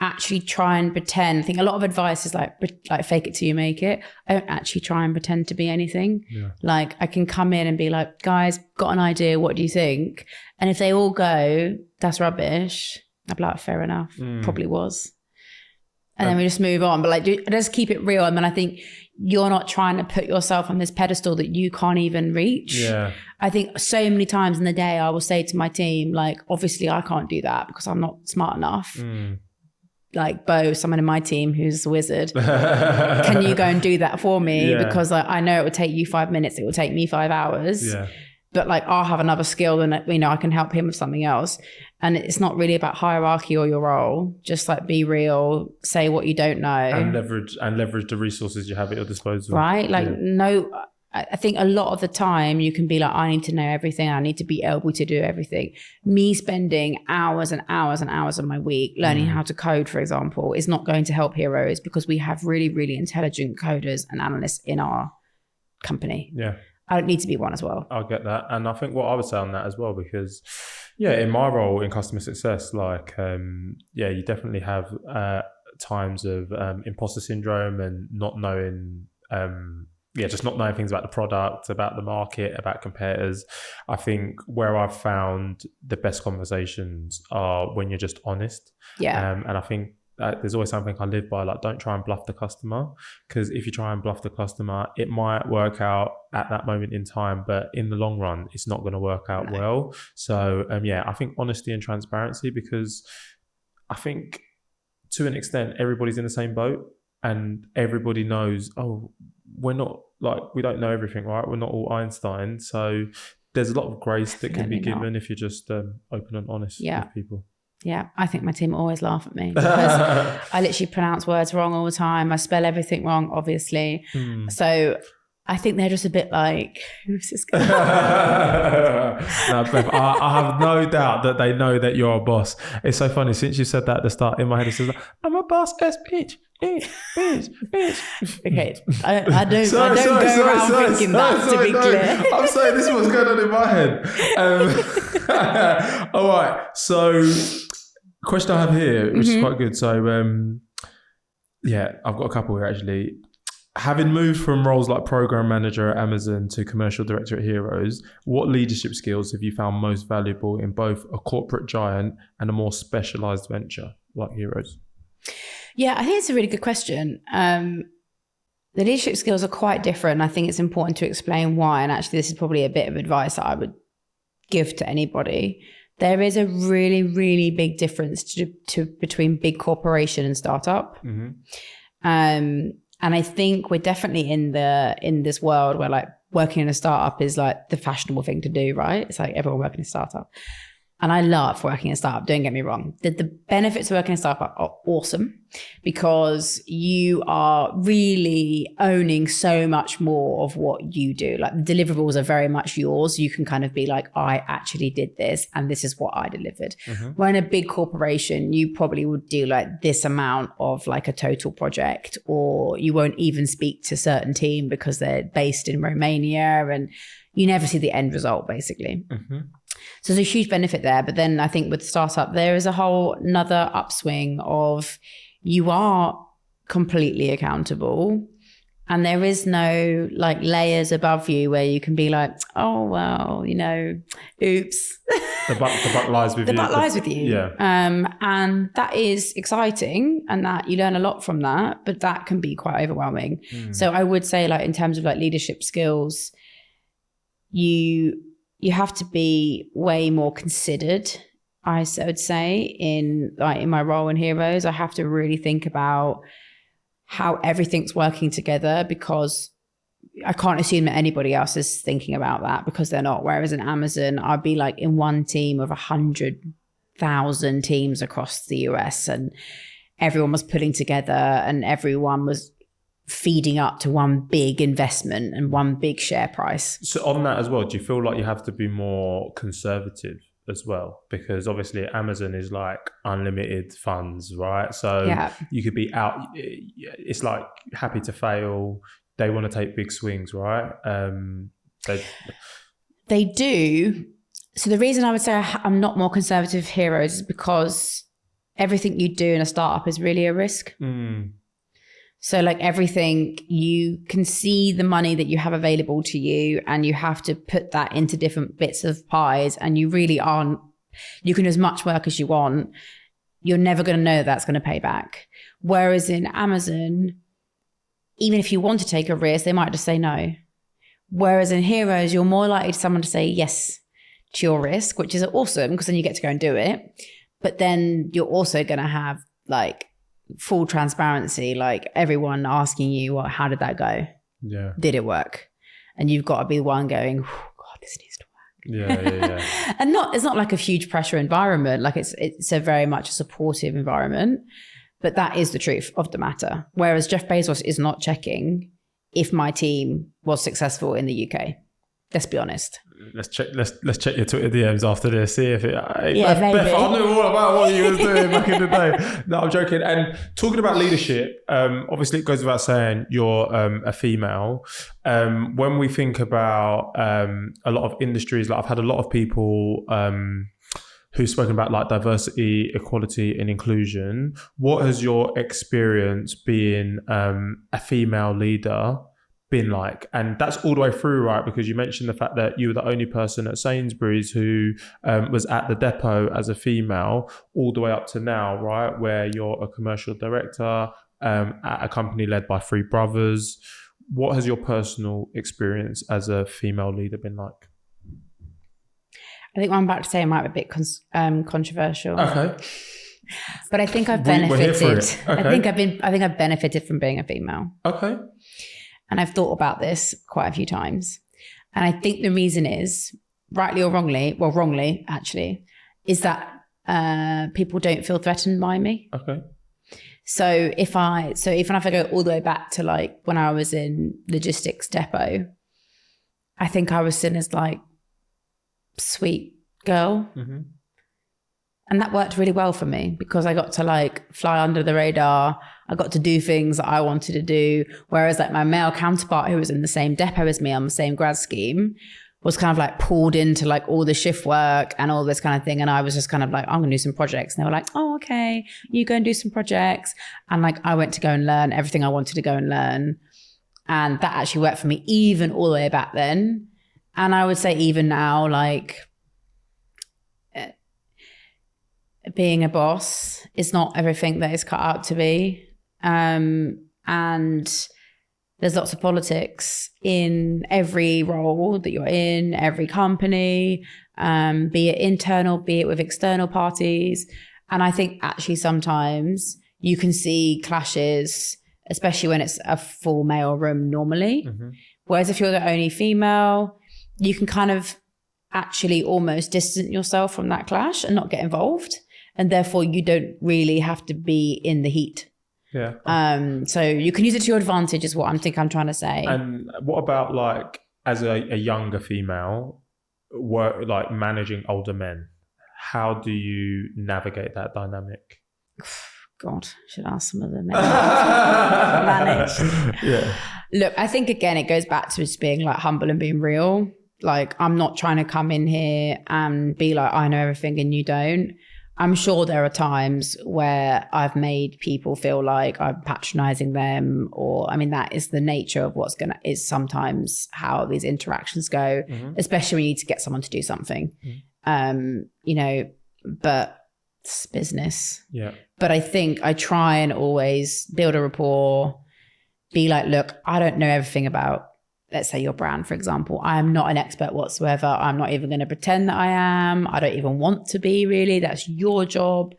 actually try and pretend. I think a lot of advice is like fake it till you make it. I don't actually try and pretend to be anything. Yeah. Like I can come in and be like, guys, got an idea. What do you think? And if they all go, that's rubbish, I'd be like, fair enough. Probably was. And then we just move on. But like, just keep it real. And then I think you're not trying to put yourself on this pedestal that you can't even reach. Yeah. I think so many times in the day, I will say to my team, like, obviously I can't do that because I'm not smart enough. Like Bo, someone in my team who's a wizard, can you go and do that for me? Yeah. Because I know it would take you 5 minutes. It will take me 5 hours. Yeah. But like I'll have another skill and I can help him with something else. And it's not really about hierarchy or your role. Just like be real, say what you don't know. And leverage the resources you have at your disposal. Right? Like I think a lot of the time you can be like, I need to know everything. I need to be able to do everything. Me spending hours and hours and hours of my week learning how to code, for example, is not going to help Heroes because we have really, really intelligent coders and analysts in our company. Yeah. I don't need to be one as well. I'll get that. And I think what I would say on that as well, because in my role in customer success, like, you definitely have times of imposter syndrome and not knowing, just not knowing things about the product, about the market, about competitors. I think where I've found the best conversations are when you're just honest. Yeah. And I think there's always something I live by, like don't try and bluff the customer, because if you try and bluff the customer, it might work out at that moment in time, but in the long run, it's not going to work out well. So I think honesty and transparency, because I think to an extent, everybody's in the same boat and everybody knows, we're not we don't know everything, right? We're not all Einstein. So there's a lot of grace that can be given if you're just open and honest with people. Yeah, I think my team always laugh at me because I literally pronounce words wrong all the time. I spell everything wrong, obviously. So I think they're just a bit like, who's this guy? No, Beth, I have no doubt that they know that you're a boss. It's so funny. Since you said that at the start, in my head, it says, I'm a boss, bitch. Okay, I don't go around thinking that, to be clear. I'm saying this is what's going on in my head. All right. So, question I have here, which is quite good. So, I've got a couple here actually. Having moved from roles like program manager at Amazon to commercial director at Heroes, what leadership skills have you found most valuable in both a corporate giant and a more specialized venture like Heroes? Yeah, I think it's a really good question. The leadership skills are quite different. I think it's important to explain why. And actually, this is probably a bit of advice that I would give to anybody. There is a really, really big difference between big corporation and startup. And I think we're definitely in this world where like working in a startup is like the fashionable thing to do, right? It's like everyone working in a startup. And I love working in a startup, don't get me wrong. The benefits of working in a startup are awesome because you are really owning so much more of what you do. Like the deliverables are very much yours. You can kind of be like, I actually did this and this is what I delivered. When in a big corporation, you probably would do like this amount of like a total project, or you won't even speak to a certain team because they're based in Romania and you never see the end result basically. So there's a huge benefit there. But then I think with startup, there is a whole another upswing of you are completely accountable and there is no like layers above you where you can be like, oh, well, you know, oops. The buck lies with you. The buck lies with you. Yeah. And that is exciting and that you learn a lot from that, but that can be quite overwhelming. So I would say like in terms of like leadership skills, you have to be way more considered, I would say, in my role in Heroes. I have to really think about how everything's working together because I can't assume that anybody else is thinking about that because they're not. Whereas in Amazon, I'd be like in one team of 100,000 teams across the US and everyone was putting together and everyone was feeding up to one big investment and one big share price. So on that as well, do you feel like you have to be more conservative as well? Because obviously Amazon is like unlimited funds, right? So you could be out, it's like happy to fail. They want to take big swings, right? They do. So the reason I would say I'm not more conservative Heroes is because everything you do in a startup is really a risk. So like everything, you can see the money that you have available to you and you have to put that into different bits of pies and you really aren't, you can do as much work as you want. You're never going to know that's going to pay back. Whereas in Amazon, even if you want to take a risk, they might just say no. Whereas in Heroes, you're more likely to someone to say yes to your risk, which is awesome because then you get to go and do it. But then you're also going to have like full transparency, like everyone asking you, well, how did that go? Yeah. Did it work? And you've got to be the one going, God, this needs to work. Yeah. And it's not like a huge pressure environment. Like it's a very much a supportive environment, but that is the truth of the matter. Whereas Jeff Bezos is not checking if my team was successful in the UK. Let's be honest. Let's check your Twitter DMs after this. See if it. Yeah, maybe. Beth, I knew all about what you was doing back in the day. No, I'm joking. And talking about leadership, obviously it goes without saying you're a female. When we think about a lot of industries, like I've had a lot of people who've spoken about like diversity, equality, and inclusion. What has your experience being a female leader been like? And that's all the way through, right? Because you mentioned the fact that you were the only person at Sainsburys who was at the depot as a female, all the way up to now, right? Where you're a commercial director at a company led by three brothers. What has your personal experience as a female leader been like? I think what I'm about to say might be a bit controversial. Okay. But I think I've benefited. Okay. I think I've benefited from being a female. Okay. And I've thought about this quite a few times. And I think the reason is, rightly or wrongly, well, wrongly actually, is that people don't feel threatened by me. Okay. So even if I go all the way back to like when I was in logistics depot, I think I was seen as like sweet girl. Mm-hmm. And that worked really well for me because I got to like fly under the radar. I got to do things that I wanted to do. Whereas like my male counterpart who was in the same depot as me on the same grad scheme was kind of like pulled into like all the shift work and all this kind of thing. And I was just kind of like, I'm going to do some projects. And they were like, oh, okay, you go and do some projects. And like, I went to go and learn everything I wanted to go and learn. And that actually worked for me even all the way back then. And I would say even now, like being a boss is not everything that it's cut out to be. And there's lots of politics in every role that you're in, every company, be it internal, be it with external parties. And I think actually sometimes you can see clashes, especially when it's a full male room normally. Mm-hmm. Whereas if you're the only female, you can kind of actually almost distance yourself from that clash and not get involved. And therefore you don't really have to be in the heat. Yeah. So you can use it to your advantage is what I'm trying to say. And what about like as a younger female, like managing older men? How do you navigate that dynamic? God, I should ask some of the men. Managed. Yeah. Look, I think again, it goes back to just being like humble and being real. Like I'm not trying to come in here and be like, I know everything and you don't. I'm sure there are times where I've made people feel like I'm patronizing them, or I mean, that is the nature of is sometimes how these interactions go, mm-hmm. especially when you need to get someone to do something, mm-hmm. But it's business. Yeah. But I think I try and always build a rapport, be like, look, I don't know everything about, let's say your brand, for example. I am not an expert whatsoever. I'm not even going to pretend that I am. I don't even want to be really. That's your job.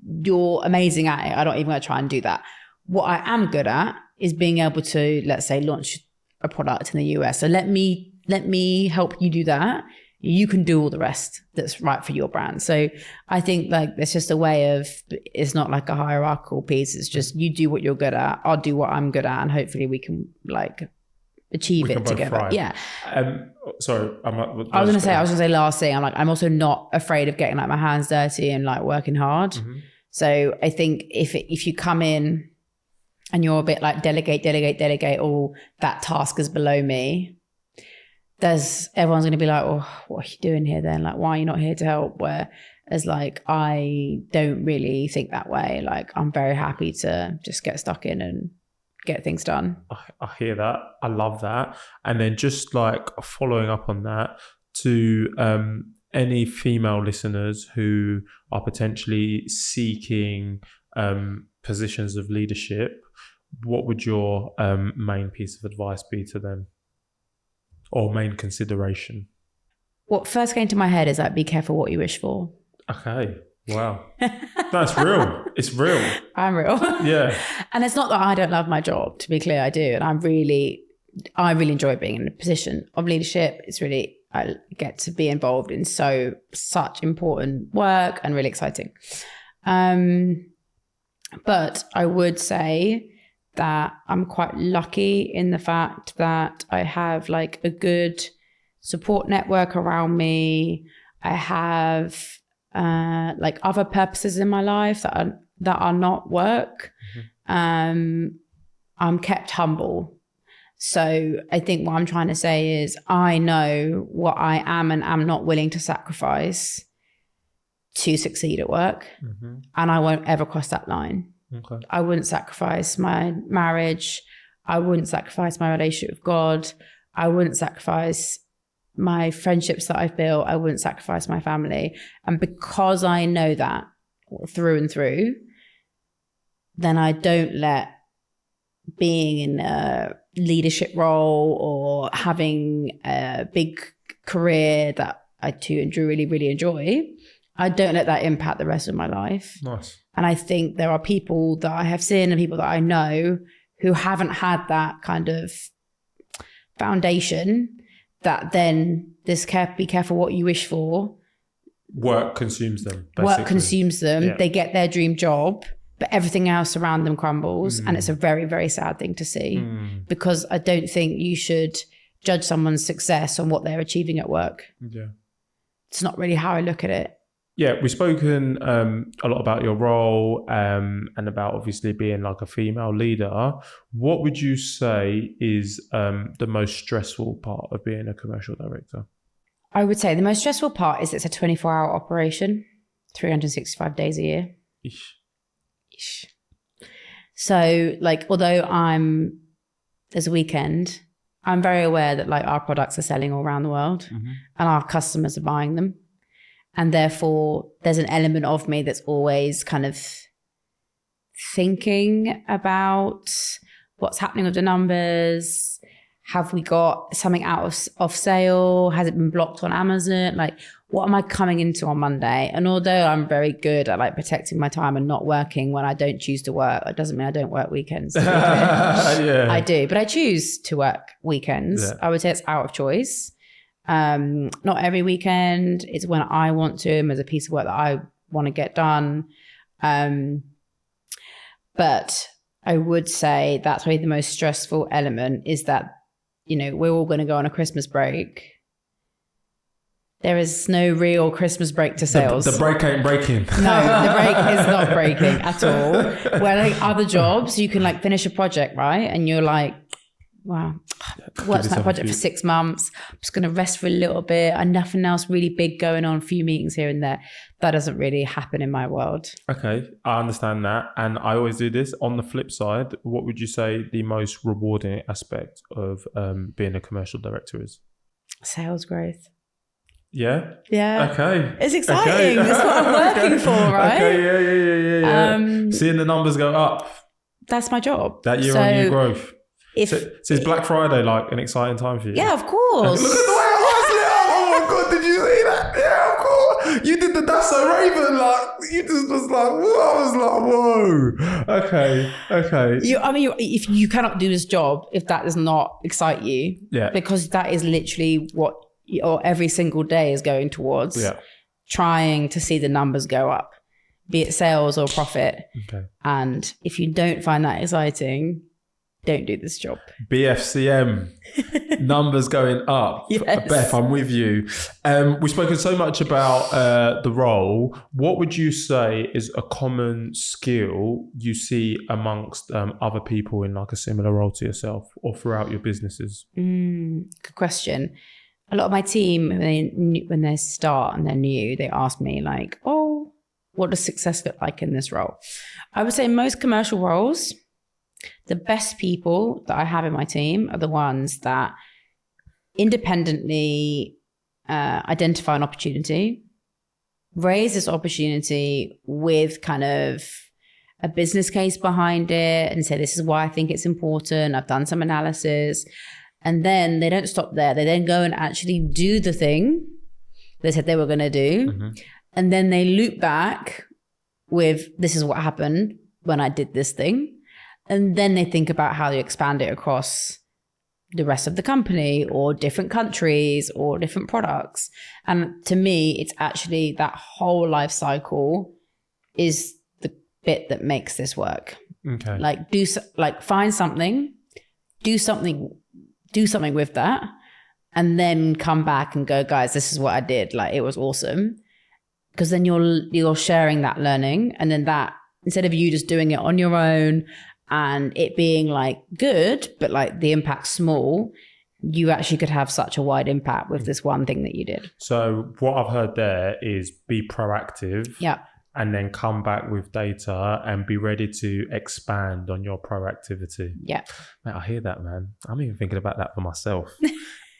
You're amazing at it. I don't even going to try and do that. What I am good at is being able to, let's say, launch a product in the US. So let me help you do that. You can do all the rest that's right for your brand. So I think like it's just a way of, it's not like a hierarchical piece. It's just you do what you're good at. I'll do what I'm good at. And hopefully we can like achieve it together. Thrive. Yeah. Sorry, I was going to say last thing. I'm also not afraid of getting like my hands dirty and like working hard. Mm-hmm. So I think if you come in and you're a bit like delegate, all that task is below me, everyone's going to be like, oh, what are you doing here then? Like, why are you not here to help? Whereas like, I don't really think that way. Like, I'm very happy to just get stuck in and get things done. I hear that. I love that. And then just like following up on that, to any female listeners who are potentially seeking positions of leadership, what would your main piece of advice be to them? Or main consideration? What first came to my head is like, be careful what you wish for. Okay. Wow. That's real. It's real. I'm real. Yeah. And it's not that I don't love my job, to be clear, I do. And I really enjoy being in a position of leadership. I get to be involved in such important work and really exciting. But I would say that I'm quite lucky in the fact that I have like a good support network around me. I have like other purposes in my life that are not work. Mm-hmm. I'm kept humble. So I think what I'm trying to say is I know what I am and am not willing to sacrifice to succeed at work. Mm-hmm. And I won't ever cross that line. Okay. I wouldn't sacrifice my marriage. I wouldn't sacrifice my relationship with God. I wouldn't sacrifice my friendships that I've built. I wouldn't sacrifice my family. And because I know that through and through, then I don't let being in a leadership role or having a big career that I too and Drew really enjoy, I don't let that impact the rest of my life. Nice. And I think there are people that I have seen and people that I know who haven't had that kind of foundation, that then be careful what you wish for. Work consumes them. Basically. Work consumes them. Yeah. They get their dream job but everything else around them crumbles. And it's a very, very sad thing to see because I don't think you should judge someone's success on what they're achieving at work. Yeah. It's not really how I look at it. Yeah, we've spoken a lot about your role and about obviously being like a female leader. What would you say is the most stressful part of being a commercial director? I would say the most stressful part is it's a 24-hour operation, 365 days a year. Ish. So like, although there's a weekend, I'm very aware that like our products are selling all around the world and our customers are buying them. And therefore there's an element of me that's always kind of thinking about what's happening with the numbers. Have we got something out of sale? Has it been blocked on Amazon? Like, what am I coming into on Monday? And although I'm very good at like protecting my time and not working when I don't choose to work, it doesn't mean I don't work weekends. Yeah. I do, but I choose to work weekends. Yeah. I would say it's out of choice. Not every weekend. It's when I want to, and there's a piece of work that I want to get done. But I would say that's probably the most stressful element is that, you know, we're all going to go on a Christmas break. There is no real Christmas break to sales. The break ain't breaking. No, the break is not breaking at all. Where like other jobs, you can like finish a project, right? And you're like, wow, worked that project for 6 months. I'm just going to rest for a little bit. And nothing else really big going on, a few meetings here and there. That doesn't really happen in my world. Okay, I understand that. And I always do this. On the flip side, what would you say the most rewarding aspect of being a commercial director is? Sales growth. Yeah? Yeah. Okay. It's exciting. Okay. That's what I'm working for, right? Okay, yeah. Seeing the numbers go up. That's my job. That year-on-year growth. So is Black Friday like an exciting time for you? Yeah, of course. Look at the way I was lit up. Oh my God, did you see that? Yeah, of course. You did the That's So Raven. Like, you just was like, I was like, whoa. Okay. I mean, if you cannot do this job, if that does not excite you, because that is literally what every single day is going towards, trying to see the numbers go up, be it sales or profit. Okay. And if you don't find that exciting, don't do this job. BFCM, numbers going up. Yes. Beth, I'm with you. We've spoken so much about the role. What would you say is a common skill you see amongst other people in like a similar role to yourself or throughout your businesses? Good question. A lot of my team, when they start and they're new, they ask me like, oh, what does success look like in this role? I would say most commercial roles, the best people that I have in my team are the ones that independently identify an opportunity, raise this opportunity with kind of a business case behind it and say, this is why I think it's important. I've done some analysis. And then they don't stop there. They then go and actually do the thing they said they were going to do. Mm-hmm. And then they loop back with, this is what happened when I did this thing. And then they think about how to expand it across the rest of the company or different countries or different products. And to me, it's actually that whole life cycle is the bit that makes this work. Okay. Like find something, do something with that, and then come back and go, guys, this is what I did. Like, it was awesome. Because then you're sharing that learning, and then that, instead of you just doing it on your own and it being like good, but like the impact's small, you actually could have such a wide impact with this one thing that you did. So what I've heard there is be proactive. Yeah. And then come back with data and be ready to expand on your proactivity. Yeah. Mate, I hear that, man. I'm even thinking about that for myself.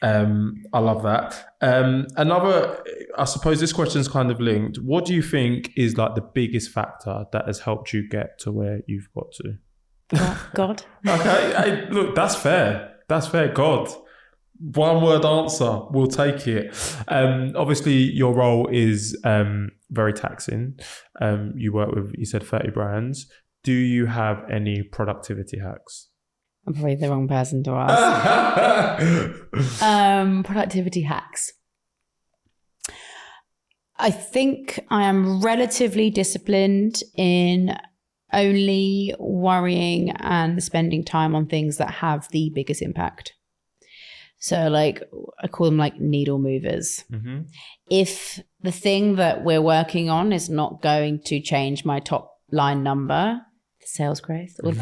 I love that. Another, I suppose this question's kind of linked. What do you think is like the biggest factor that has helped you get to where you've got to? God. Okay. Hey, look, that's fair. That's fair. God. One word answer, we'll take it. Obviously, your role is very taxing. You work with, you said 30 brands. Do you have any productivity hacks? I'm probably the wrong person to ask. Productivity hacks. I think I am relatively disciplined in only worrying and spending time on things that have the biggest impact. So like I call them like needle movers. Mm-hmm. If the thing that we're working on is not going to change my top line number, sales growth, all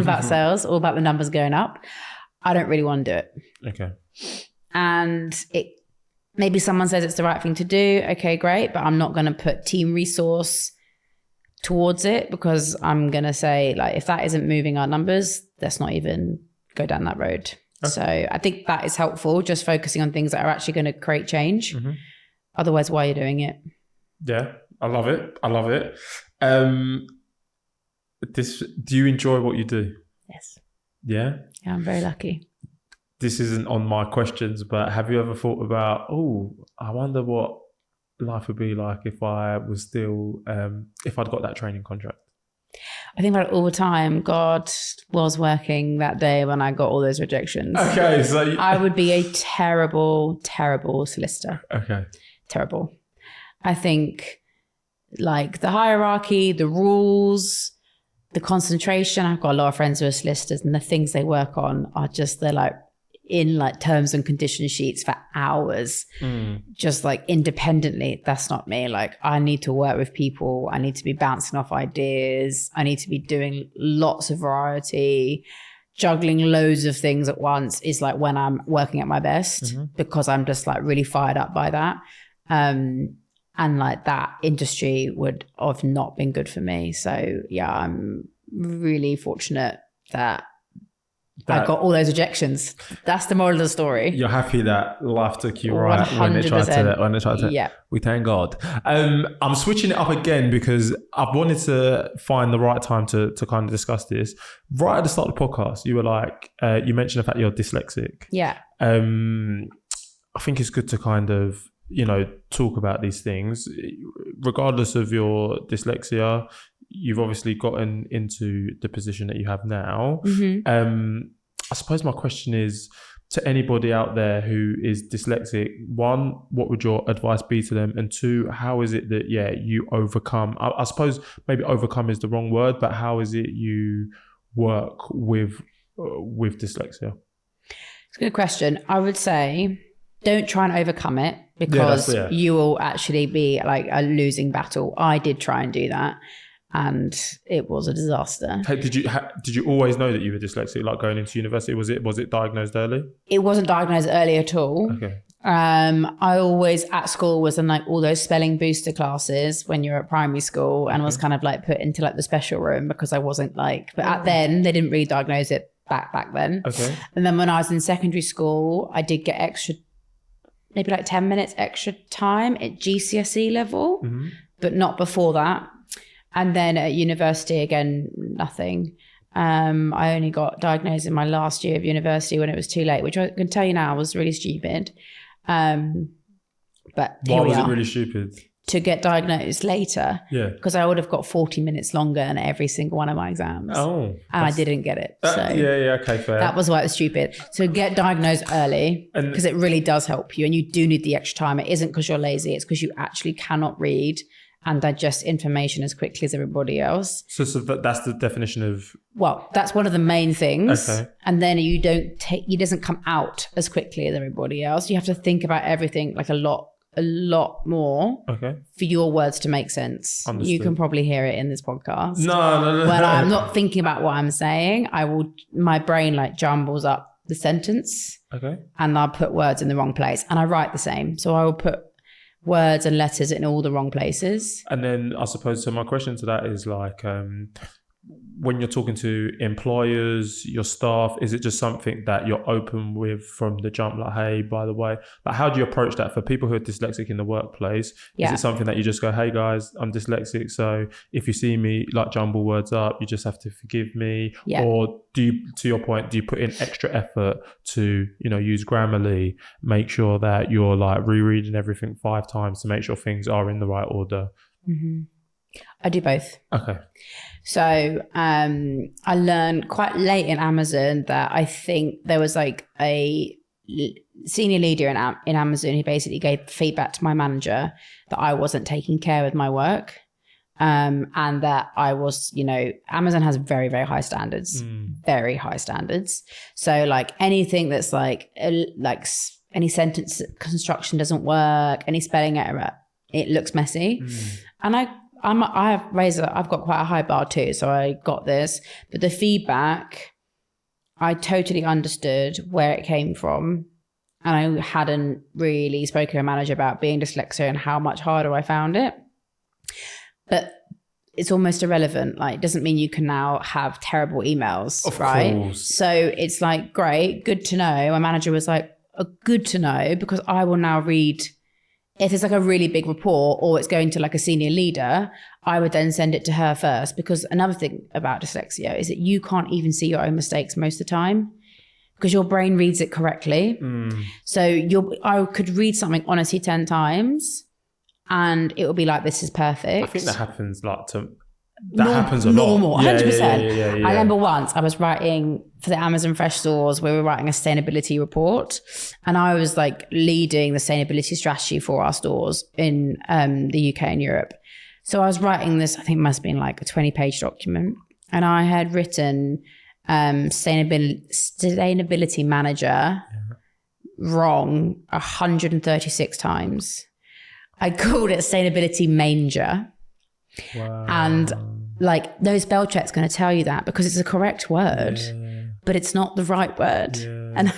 about sales, all about the numbers going up, I don't really want to do it. Okay. And maybe someone says it's the right thing to do. Okay, great. But I'm not going to put team resource towards it because I'm going to say, like, if that isn't moving our numbers, let's not even go down that road. Okay. So I think that is helpful, just focusing on things that are actually going to create change. Mm-hmm. Otherwise, why are you doing it? Yeah, I love it. Do you enjoy what you do? Yes. Yeah? Yeah, I'm very lucky. This isn't on my questions, but have you ever thought about, I wonder what life would be like if I was still, if I'd got that training contract? I think about it all the time. God was working that day when I got all those rejections. Okay, so I would be a terrible, terrible solicitor. Okay. Terrible. I think like the hierarchy, the rules, the concentration. I've got a lot of friends who are solicitors and the things they work on are just, they're like in like terms and condition sheets for hours, just like independently. That's not me. Like I need to work with people. I need to be bouncing off ideas. I need to be doing lots of variety. Juggling loads of things at once is like when I'm working at my best, because I'm just like really fired up by that. And like that industry would have not been good for me. So yeah, I'm really fortunate that I got all those rejections. That's the moral of the story. You're happy that life took you right 100%. when they tried to. Yeah. We thank God. I'm switching it up again because I've wanted to find the right time to kind of discuss this. Right at the start of the podcast, you were like, you mentioned the fact you're dyslexic. Yeah. I think it's good to kind of, talk about these things. Regardless of your dyslexia, you've obviously gotten into the position that you have now. I suppose my question is to anybody out there who is dyslexic, one, what would your advice be to them? And two, how is it that, you overcome? I suppose maybe overcome is the wrong word, but how is it you work with dyslexia? It's a good question. I would say don't try and overcome it because you will actually be like a losing battle. I did try and do that. And it was a disaster. Hey, did you always know that you were dyslexic, like going into university? Was it diagnosed early? It wasn't diagnosed early at all. Okay. I always at school was in like all those spelling booster classes when you're at primary school, and was kind of like put into like the special room because I wasn't like. But then they didn't really diagnose it back then. Okay. And then when I was in secondary school, I did get extra, maybe like 10 minutes extra time at GCSE level, but not before that. And then at university, again, nothing. I only got diagnosed in my last year of university when it was too late, which I can tell you now was really stupid. But why was it really stupid? To get diagnosed later. Yeah. Because I would have got 40 minutes longer in every single one of my exams. Oh. And I didn't get it. Okay, fair. That was why it was stupid. So get diagnosed early because it really does help you. And you do need the extra time. It isn't because you're lazy. It's because you actually cannot read and digest information as quickly as everybody else. So that's the definition of... Well, that's one of the main things. Okay. And then it doesn't come out as quickly as everybody else. You have to think about everything like a lot more for your words to make sense. Understood. You can probably hear it in this podcast. No. When I'm not thinking about what I'm saying, my brain like jumbles up the sentence. Okay. And I'll put words in the wrong place. And I write the same. So I will put words and letters in all the wrong places. And then I suppose, so my question to that is like, when you're talking to employers, your staff, is it just something that you're open with from the jump? Like, hey, by the way, like how do you approach that for people who are dyslexic in the workplace? Is it something that you just go, hey guys, I'm dyslexic, so if you see me like jumble words up, you just have to forgive me? Yeah. Or do you, to your point, do you put in extra effort to, use Grammarly, make sure that you're like rereading everything 5 times to make sure things are in the right order? Mm-hmm. I do both. Okay. So I learned quite late in Amazon that I think there was like a senior leader in Amazon who basically gave feedback to my manager that I wasn't taking care of my work. and that I was, Amazon has very, very high standards, very high standards. So like anything that's like any sentence construction doesn't work, any spelling error, it looks messy. And I've got quite a high bar too, so I got this. But the feedback, I totally understood where it came from. And I hadn't really spoken to a manager about being dyslexic and how much harder I found it. But it's almost irrelevant. Like, it doesn't mean you can now have terrible emails, right? Course. So it's like, great, good to know. My manager was like, good to know, because I will now read, if it's like a really big report or it's going to like a senior leader, I would then send it to her first. Because another thing about dyslexia is that you can't even see your own mistakes most of the time, because your brain reads it correctly. So I could read something honestly 10 times and it will be like, this is perfect. I think that happens happens a lot. Normal, 100%. Yeah. I remember once I was writing for the Amazon Fresh stores, we were writing a sustainability report, and I was like leading the sustainability strategy for our stores in the UK and Europe. So I was writing this, I think it must have been like a 20-page document, and I had written sustainability manager wrong 136 times. I called it sustainability manger. Wow. And like those spell checks going to tell you that, because it's a correct word, but it's not the right word. And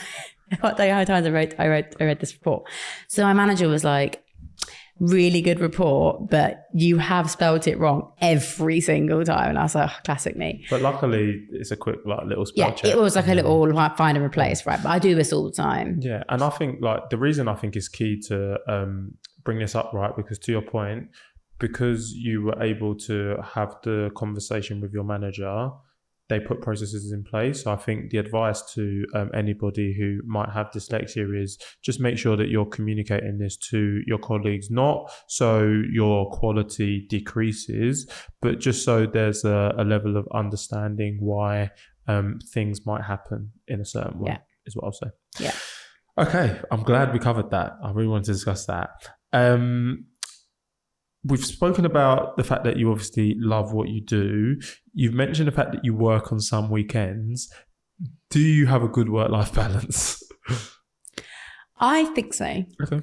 how many times I read this report. So my manager was like, really good report, but you have spelled it wrong every single time. And I was like, oh, classic me. But luckily it's a quick little spell check. It was like a little find and replace, right? But I do this all the time. Yeah. And I think like the reason I think is key to bring this up, right? Because to your point, because you were able to have the conversation with your manager, they put processes in place. So I think the advice to anybody who might have dyslexia is just make sure that you're communicating this to your colleagues, not so your quality decreases, but just so there's a level of understanding why things might happen in a certain way, is what I'll say. Yeah. Okay, I'm glad we covered that. I really wanted to discuss that. We've spoken about the fact that you obviously love what you do. You've mentioned the fact that you work on some weekends. Do you have a good work-life balance? I think so. Okay.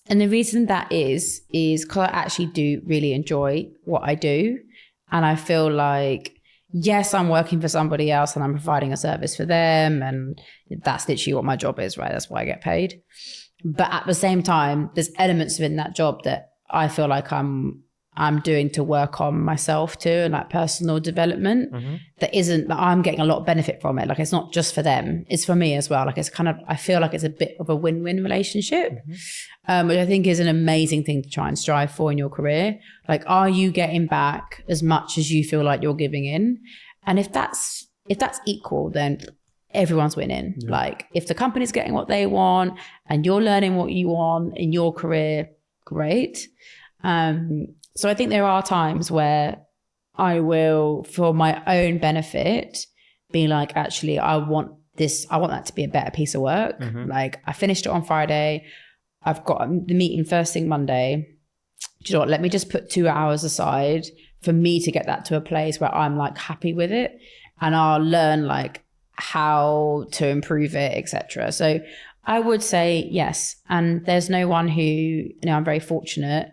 And the reason that is because I actually do really enjoy what I do. And I feel like, yes, I'm working for somebody else and I'm providing a service for them. And that's literally what my job is, right? That's why I get paid. But at the same time, there's elements within that job that I feel like I'm doing to work on myself too, and like personal development that isn't that I'm getting a lot of benefit from it. Like, it's not just for them, it's for me as well. Like, it's kind of, I feel like it's a bit of a win-win relationship, which I think is an amazing thing to try and strive for in your career. Like, are you getting back as much as you feel like you're giving in? And if that's equal, then everyone's winning. Yeah. Like, if the company's getting what they want and you're learning what you want in your career, great. So I think there are times where I will, for my own benefit, be like, actually, I want that to be a better piece of work. Like, I finished it on Friday. I've got the meeting first thing Monday. Do you know what? Let me just put 2 hours aside for me to get that to a place where I'm like happy with it, and I'll learn like how to improve it, etc. So I would say yes. And there's no one who, I'm very fortunate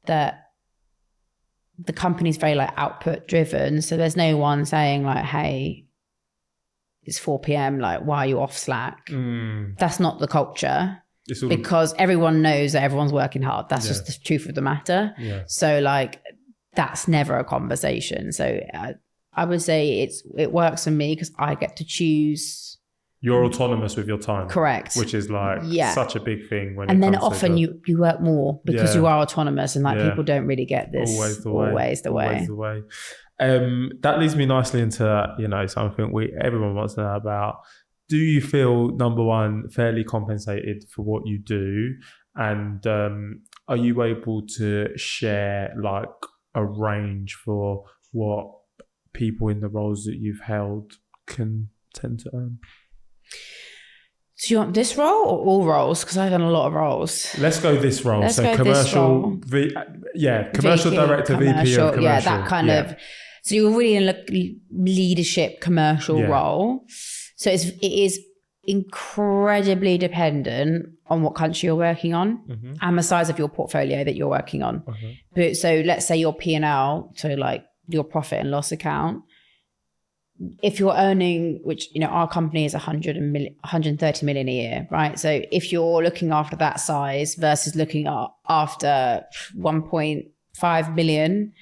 that the company's very like output driven. So there's no one saying like, hey, it's 4 p.m. Like, why are you off Slack? That's not the culture, because everyone knows that everyone's working hard. That's just the truth of the matter. Yeah. So like, that's never a conversation. So I would say it works for me because I get to choose. You're autonomous with your time. Correct. Which is like such a big thing. And then often you work more because you are autonomous, and like people don't really get this. Always the way. That leads me nicely into, something everyone wants to know about. Do you feel, number one, fairly compensated for what you do? And are you able to share like a range for what people in the roles that you've held can tend to earn? So you want this role or all roles? Because I've done a lot of roles. Let's go this role. Let's go commercial, this role. commercial VP, director, VP of commercial. Yeah, that kind of. So you're really in a leadership commercial role. So it is incredibly dependent on what country you're working on and the size of your portfolio that you're working on. But so let's say your P&L, so like your profit and loss account, if you're earning, which, you know, our company is 130 million a year, right? So if you're looking after that size versus looking after 1.5 million,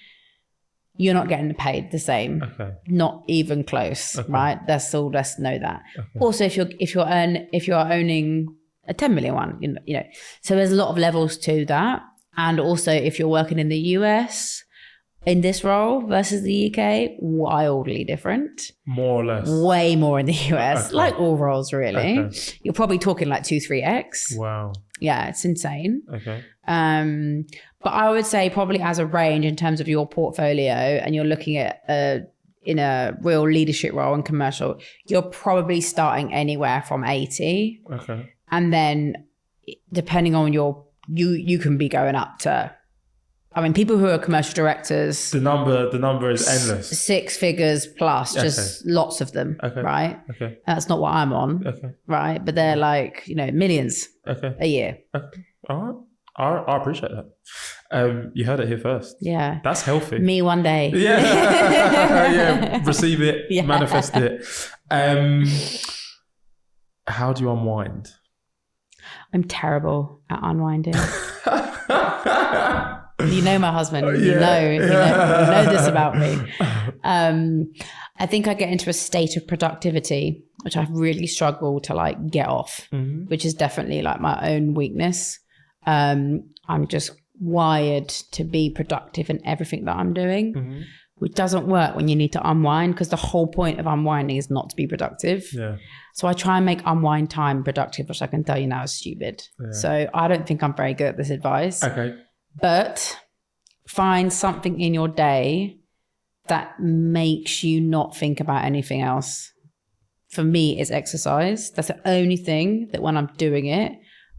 you're not getting paid the same. Okay. Not even close, right? Let's know that. Okay. Also, if you're owning a 10 million one, you know, so there's a lot of levels to that. And also, if you're working in the US in this role versus the UK, wildly different. More or less. Way more in the US, like all roles really. Okay. You're probably talking like 2-3x. Wow. Yeah, it's insane. Okay. But I would say probably as a range in terms of your portfolio, and you're looking at in a real leadership role in commercial, you're probably starting anywhere from 80. Okay. And then depending on you can be going up to, I mean, people who are commercial directors. The number is endless. 6 figures plus, just lots of them, right? Okay. That's not what I'm on, right? But they're like, you know, millions a year. Okay. All right. I appreciate that. You heard it here first. Yeah. That's healthy. Me one day. Yeah. Yeah. Receive it, manifest it. How do you unwind? I'm terrible at unwinding. You know my husband. You know this about me. I think I get into a state of productivity, which I really struggle to like get off, which is definitely like my own weakness. I'm just wired to be productive in everything that I'm doing, which doesn't work when you need to unwind, because the whole point of unwinding is not to be productive. Yeah. So I try and make unwind time productive, which I can tell you now is stupid. Yeah. So I don't think I'm very good at this advice. Okay. But find something in your day that makes you not think about anything else. For me, it's exercise. That's the only thing that when I'm doing it,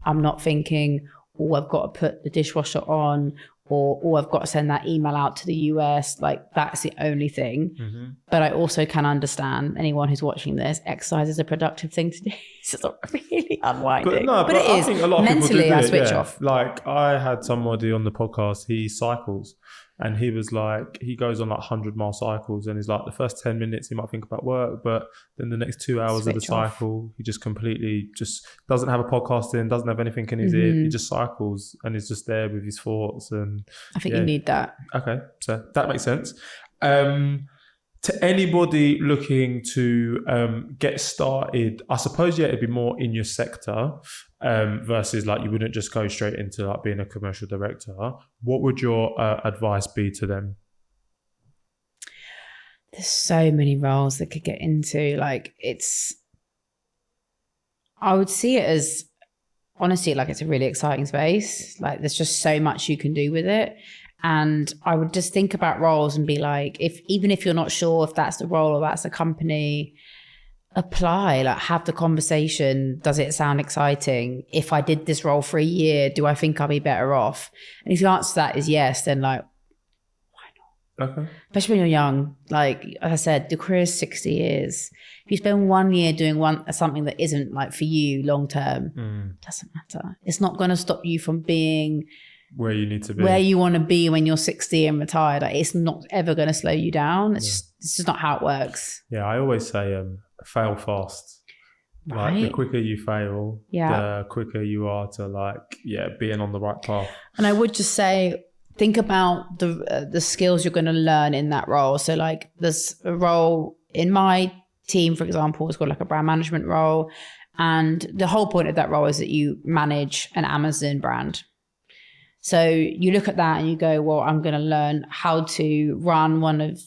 I'm not thinking, oh, I've got to put the dishwasher on, or oh, I've got to send that email out to the US. Like, that's the only thing. But I also can understand anyone who's watching this, exercise is a productive thing to do. It's not really unwinding. But it is. I think a lot of mentally, people do I switch off. Like, I had somebody on the podcast, he cycles. And he was like, he goes on like 100-mile cycles, and he's like, the first 10 minutes he might think about work, but then the next 2 hours of the cycle, he just completely just doesn't have a podcast in, doesn't have anything in his ear. He just cycles and is just there with his thoughts. And I think you need that. Okay, so that makes sense. To anybody looking to get started, I suppose, it'd be more in your sector versus like you wouldn't just go straight into like being a commercial director. What would your advice be to them? There's so many roles that could get into. Like, I would see it as, honestly, like it's a really exciting space. Like, there's just so much you can do with it. And I would just think about roles and be like, even if you're not sure if that's the role or that's the company, apply, like have the conversation. Does it sound exciting? If I did this role for a year, do I think I'll be better off? And if the answer to that is yes, then like, why not? Okay. Especially when you're young. Like I said, the career is 60 years. If you spend 1 year doing something that isn't like for you long term, doesn't matter. It's not going to stop you from being where you need to be, where you want to be when you're 60 and retired. Like, it's not ever going to slow you down. It's just not how it works. Yeah, I always say fail fast. Right? Like the quicker you fail, the quicker you are to being on the right path. And I would just say, think about the skills you're going to learn in that role. So like there's a role in my team, for example, it's called like a brand management role. And the whole point of that role is that you manage an Amazon brand. So you look at that and you go, well, I'm going to learn how to run one of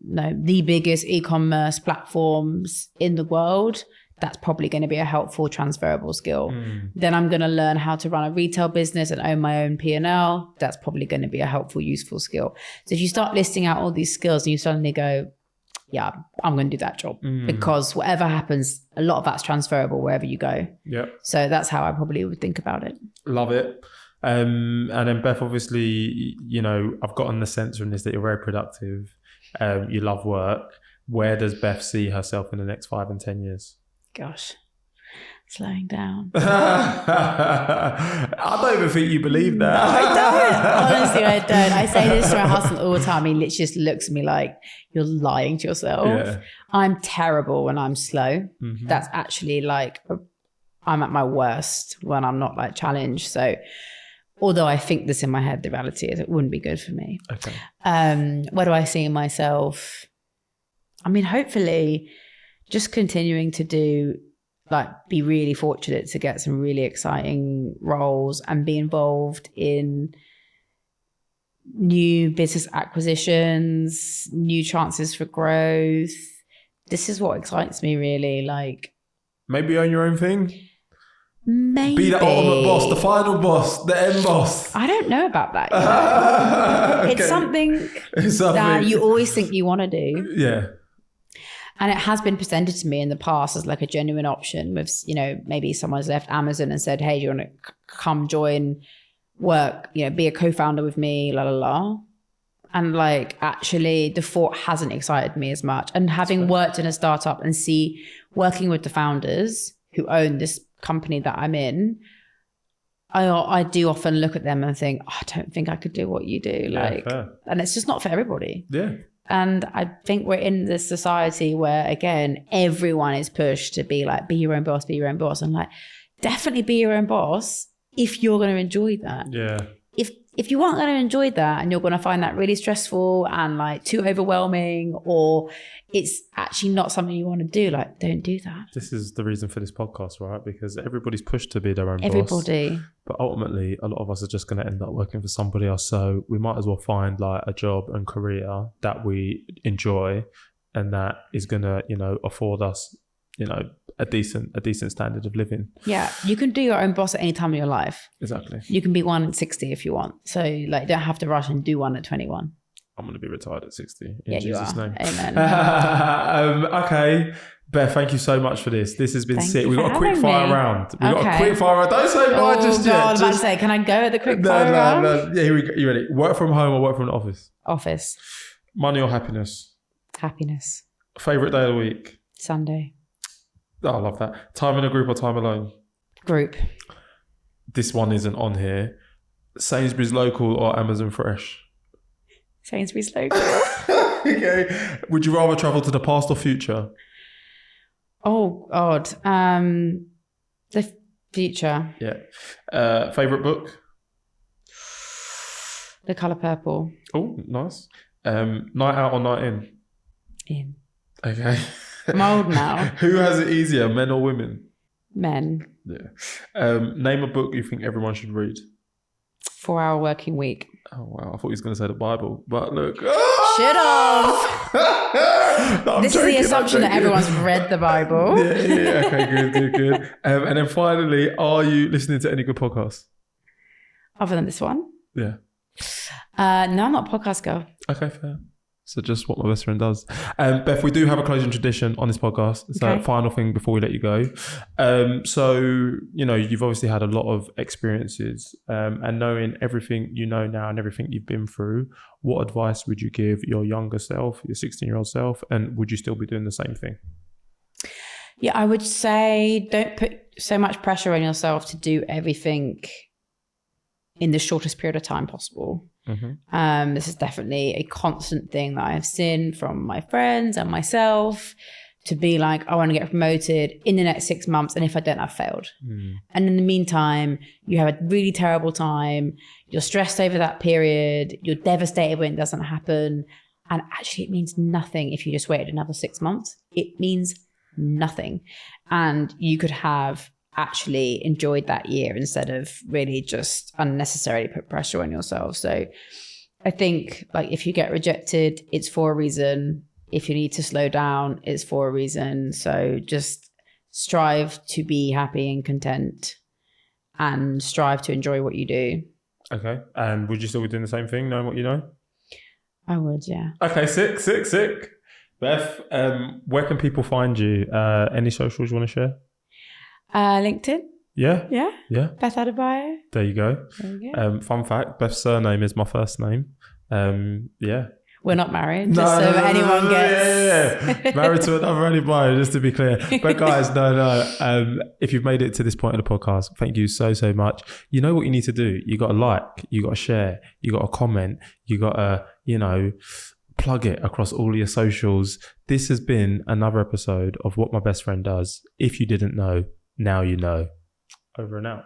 the biggest e-commerce platforms in the world. That's probably going to be a helpful transferable skill. Then I'm going to learn how to run a retail business and own my own P&L. That's probably going to be a helpful, useful skill. So if you start listing out all these skills and you suddenly go, yeah, I'm going to do that job because whatever happens, a lot of that's transferable wherever you go. Yeah. So that's how I probably would think about it. Love it. And then Beth, obviously, you know, I've gotten the sense from this that you're very productive. You love work. Where does Beth see herself in the next 5 and 10 years? Gosh, slowing down. I don't even think you believe that. No, I don't. Honestly, I don't. I say this to my husband all the time. He literally just looks at me like, you're lying to yourself. Yeah. I'm terrible when I'm slow. Mm-hmm. That's actually like, I'm at my worst when I'm not like challenged. So although I think this in my head, the reality is it wouldn't be good for me. Okay. Where do I see myself? I mean, hopefully just continuing to be really fortunate to get some really exciting roles and be involved in new business acquisitions, new chances for growth. This is what excites me really. Like, maybe own your own thing? Maybe. Be the ultimate boss, the final boss, the end boss. I don't know about that. Okay. It's something that you always think you want to do. Yeah. And it has been presented to me in the past as like a genuine option with, you know, maybe someone's left Amazon and said, hey, do you want to come join, work, you know, be a co-founder with me, la, la, la. And like, actually the thought hasn't excited me as much. And having worked in a startup and working with the founders who own this company that I'm in, I do often look at them and think, I don't think I could do what you do. Like, and it's just not for everybody. Yeah. And I think we're in this society where, again, everyone is pushed to be like, be your own boss, be your own boss. And like, definitely be your own boss if you're going to enjoy that. Yeah. If you aren't going to enjoy that and you're going to find that really stressful and like too overwhelming, or it's actually not something you want to do, like, don't do that. This is the reason for this podcast, right? Because everybody's pushed to be their own boss. Everybody. But ultimately, a lot of us are just going to end up working for somebody else. So we might as well find like a job and career that we enjoy and that is going to, you know, afford us, you know, a decent standard of living. Yeah, you can do your own boss at any time in your life. Exactly. You can be one at 60 if you want. So like, don't have to rush and do one at 21. I'm going to be retired at 60 in yeah, Jesus' you are. name. Amen. Okay. Beth, thank you so much for this. This has been sick. We've got a quick fire round. We've got a quick fire round. Don't say bye just yet. I was about to say, can I go at the quick fire round? No. Yeah, here we go. You ready? Work from home or work from the office? Office. Money or happiness? Happiness. Favourite day of the week? Sunday. Oh, I love that. Time in a group or time alone? Group. This one isn't on here. Sainsburys local or Amazon fresh? Sainsburys local. Okay. Would you rather travel to the past or future? Oh, God. The future. Yeah. Favourite book? The Colour Purple. Oh, nice. Night out or night in? In. Okay. I'm old now. Who has it easier, men or women? Men. Yeah. Name a book you think everyone should read. 4-Hour Working Week. Oh, wow. I thought he was going to say the Bible, but look. Should have. No, this is the assumption that everyone's read the Bible. Yeah. Okay, good. And then finally, are you listening to any good podcasts? Other than this one? Yeah. No, I'm not a podcast girl. Okay, fair. So just what my best friend does. Beth, we do have a closing tradition on this podcast. It's a final thing before we let you go. So, you know, you've obviously had a lot of experiences and knowing everything you know now and everything you've been through, what advice would you give your younger self, your 16-year-old self, and would you still be doing the same thing? Yeah, I would say don't put so much pressure on yourself to do everything in the shortest period of time possible. Mm-hmm. This is definitely a constant thing that I have seen from my friends and myself, to be like, I want to get promoted in the next 6 months, and if I don't, I've failed. And in the meantime, you have a really terrible time, you're stressed over that period, you're devastated when it doesn't happen, and actually it means nothing if you just waited another 6 months. It means nothing. And you could have actually enjoyed that year instead of really just unnecessarily put pressure on yourself. So I think, like, if you get rejected, it's for a reason. If you need to slow down, it's for a reason. So just strive to be happy and content and strive to enjoy what you do. Okay. And would you still be doing the same thing, knowing what you know? I would, yeah. Okay, sick. Beth, where can people find you? Any socials you want to share? LinkedIn. Yeah? Yeah. Yeah. Beth Adebayo. There you go. There you go. Fun fact, Beth's surname is my first name. Yeah. We're not married, just so anyone gets... Yeah. Married to another Adebayo, just to be clear. But guys, if you've made it to this point of the podcast, thank you so much. You know what you need to do? You got to like, you got to share, you got to comment, you got to, plug it across all your socials. This has been another episode of What My Best Friend Does. If you didn't know, now you know. Over and out.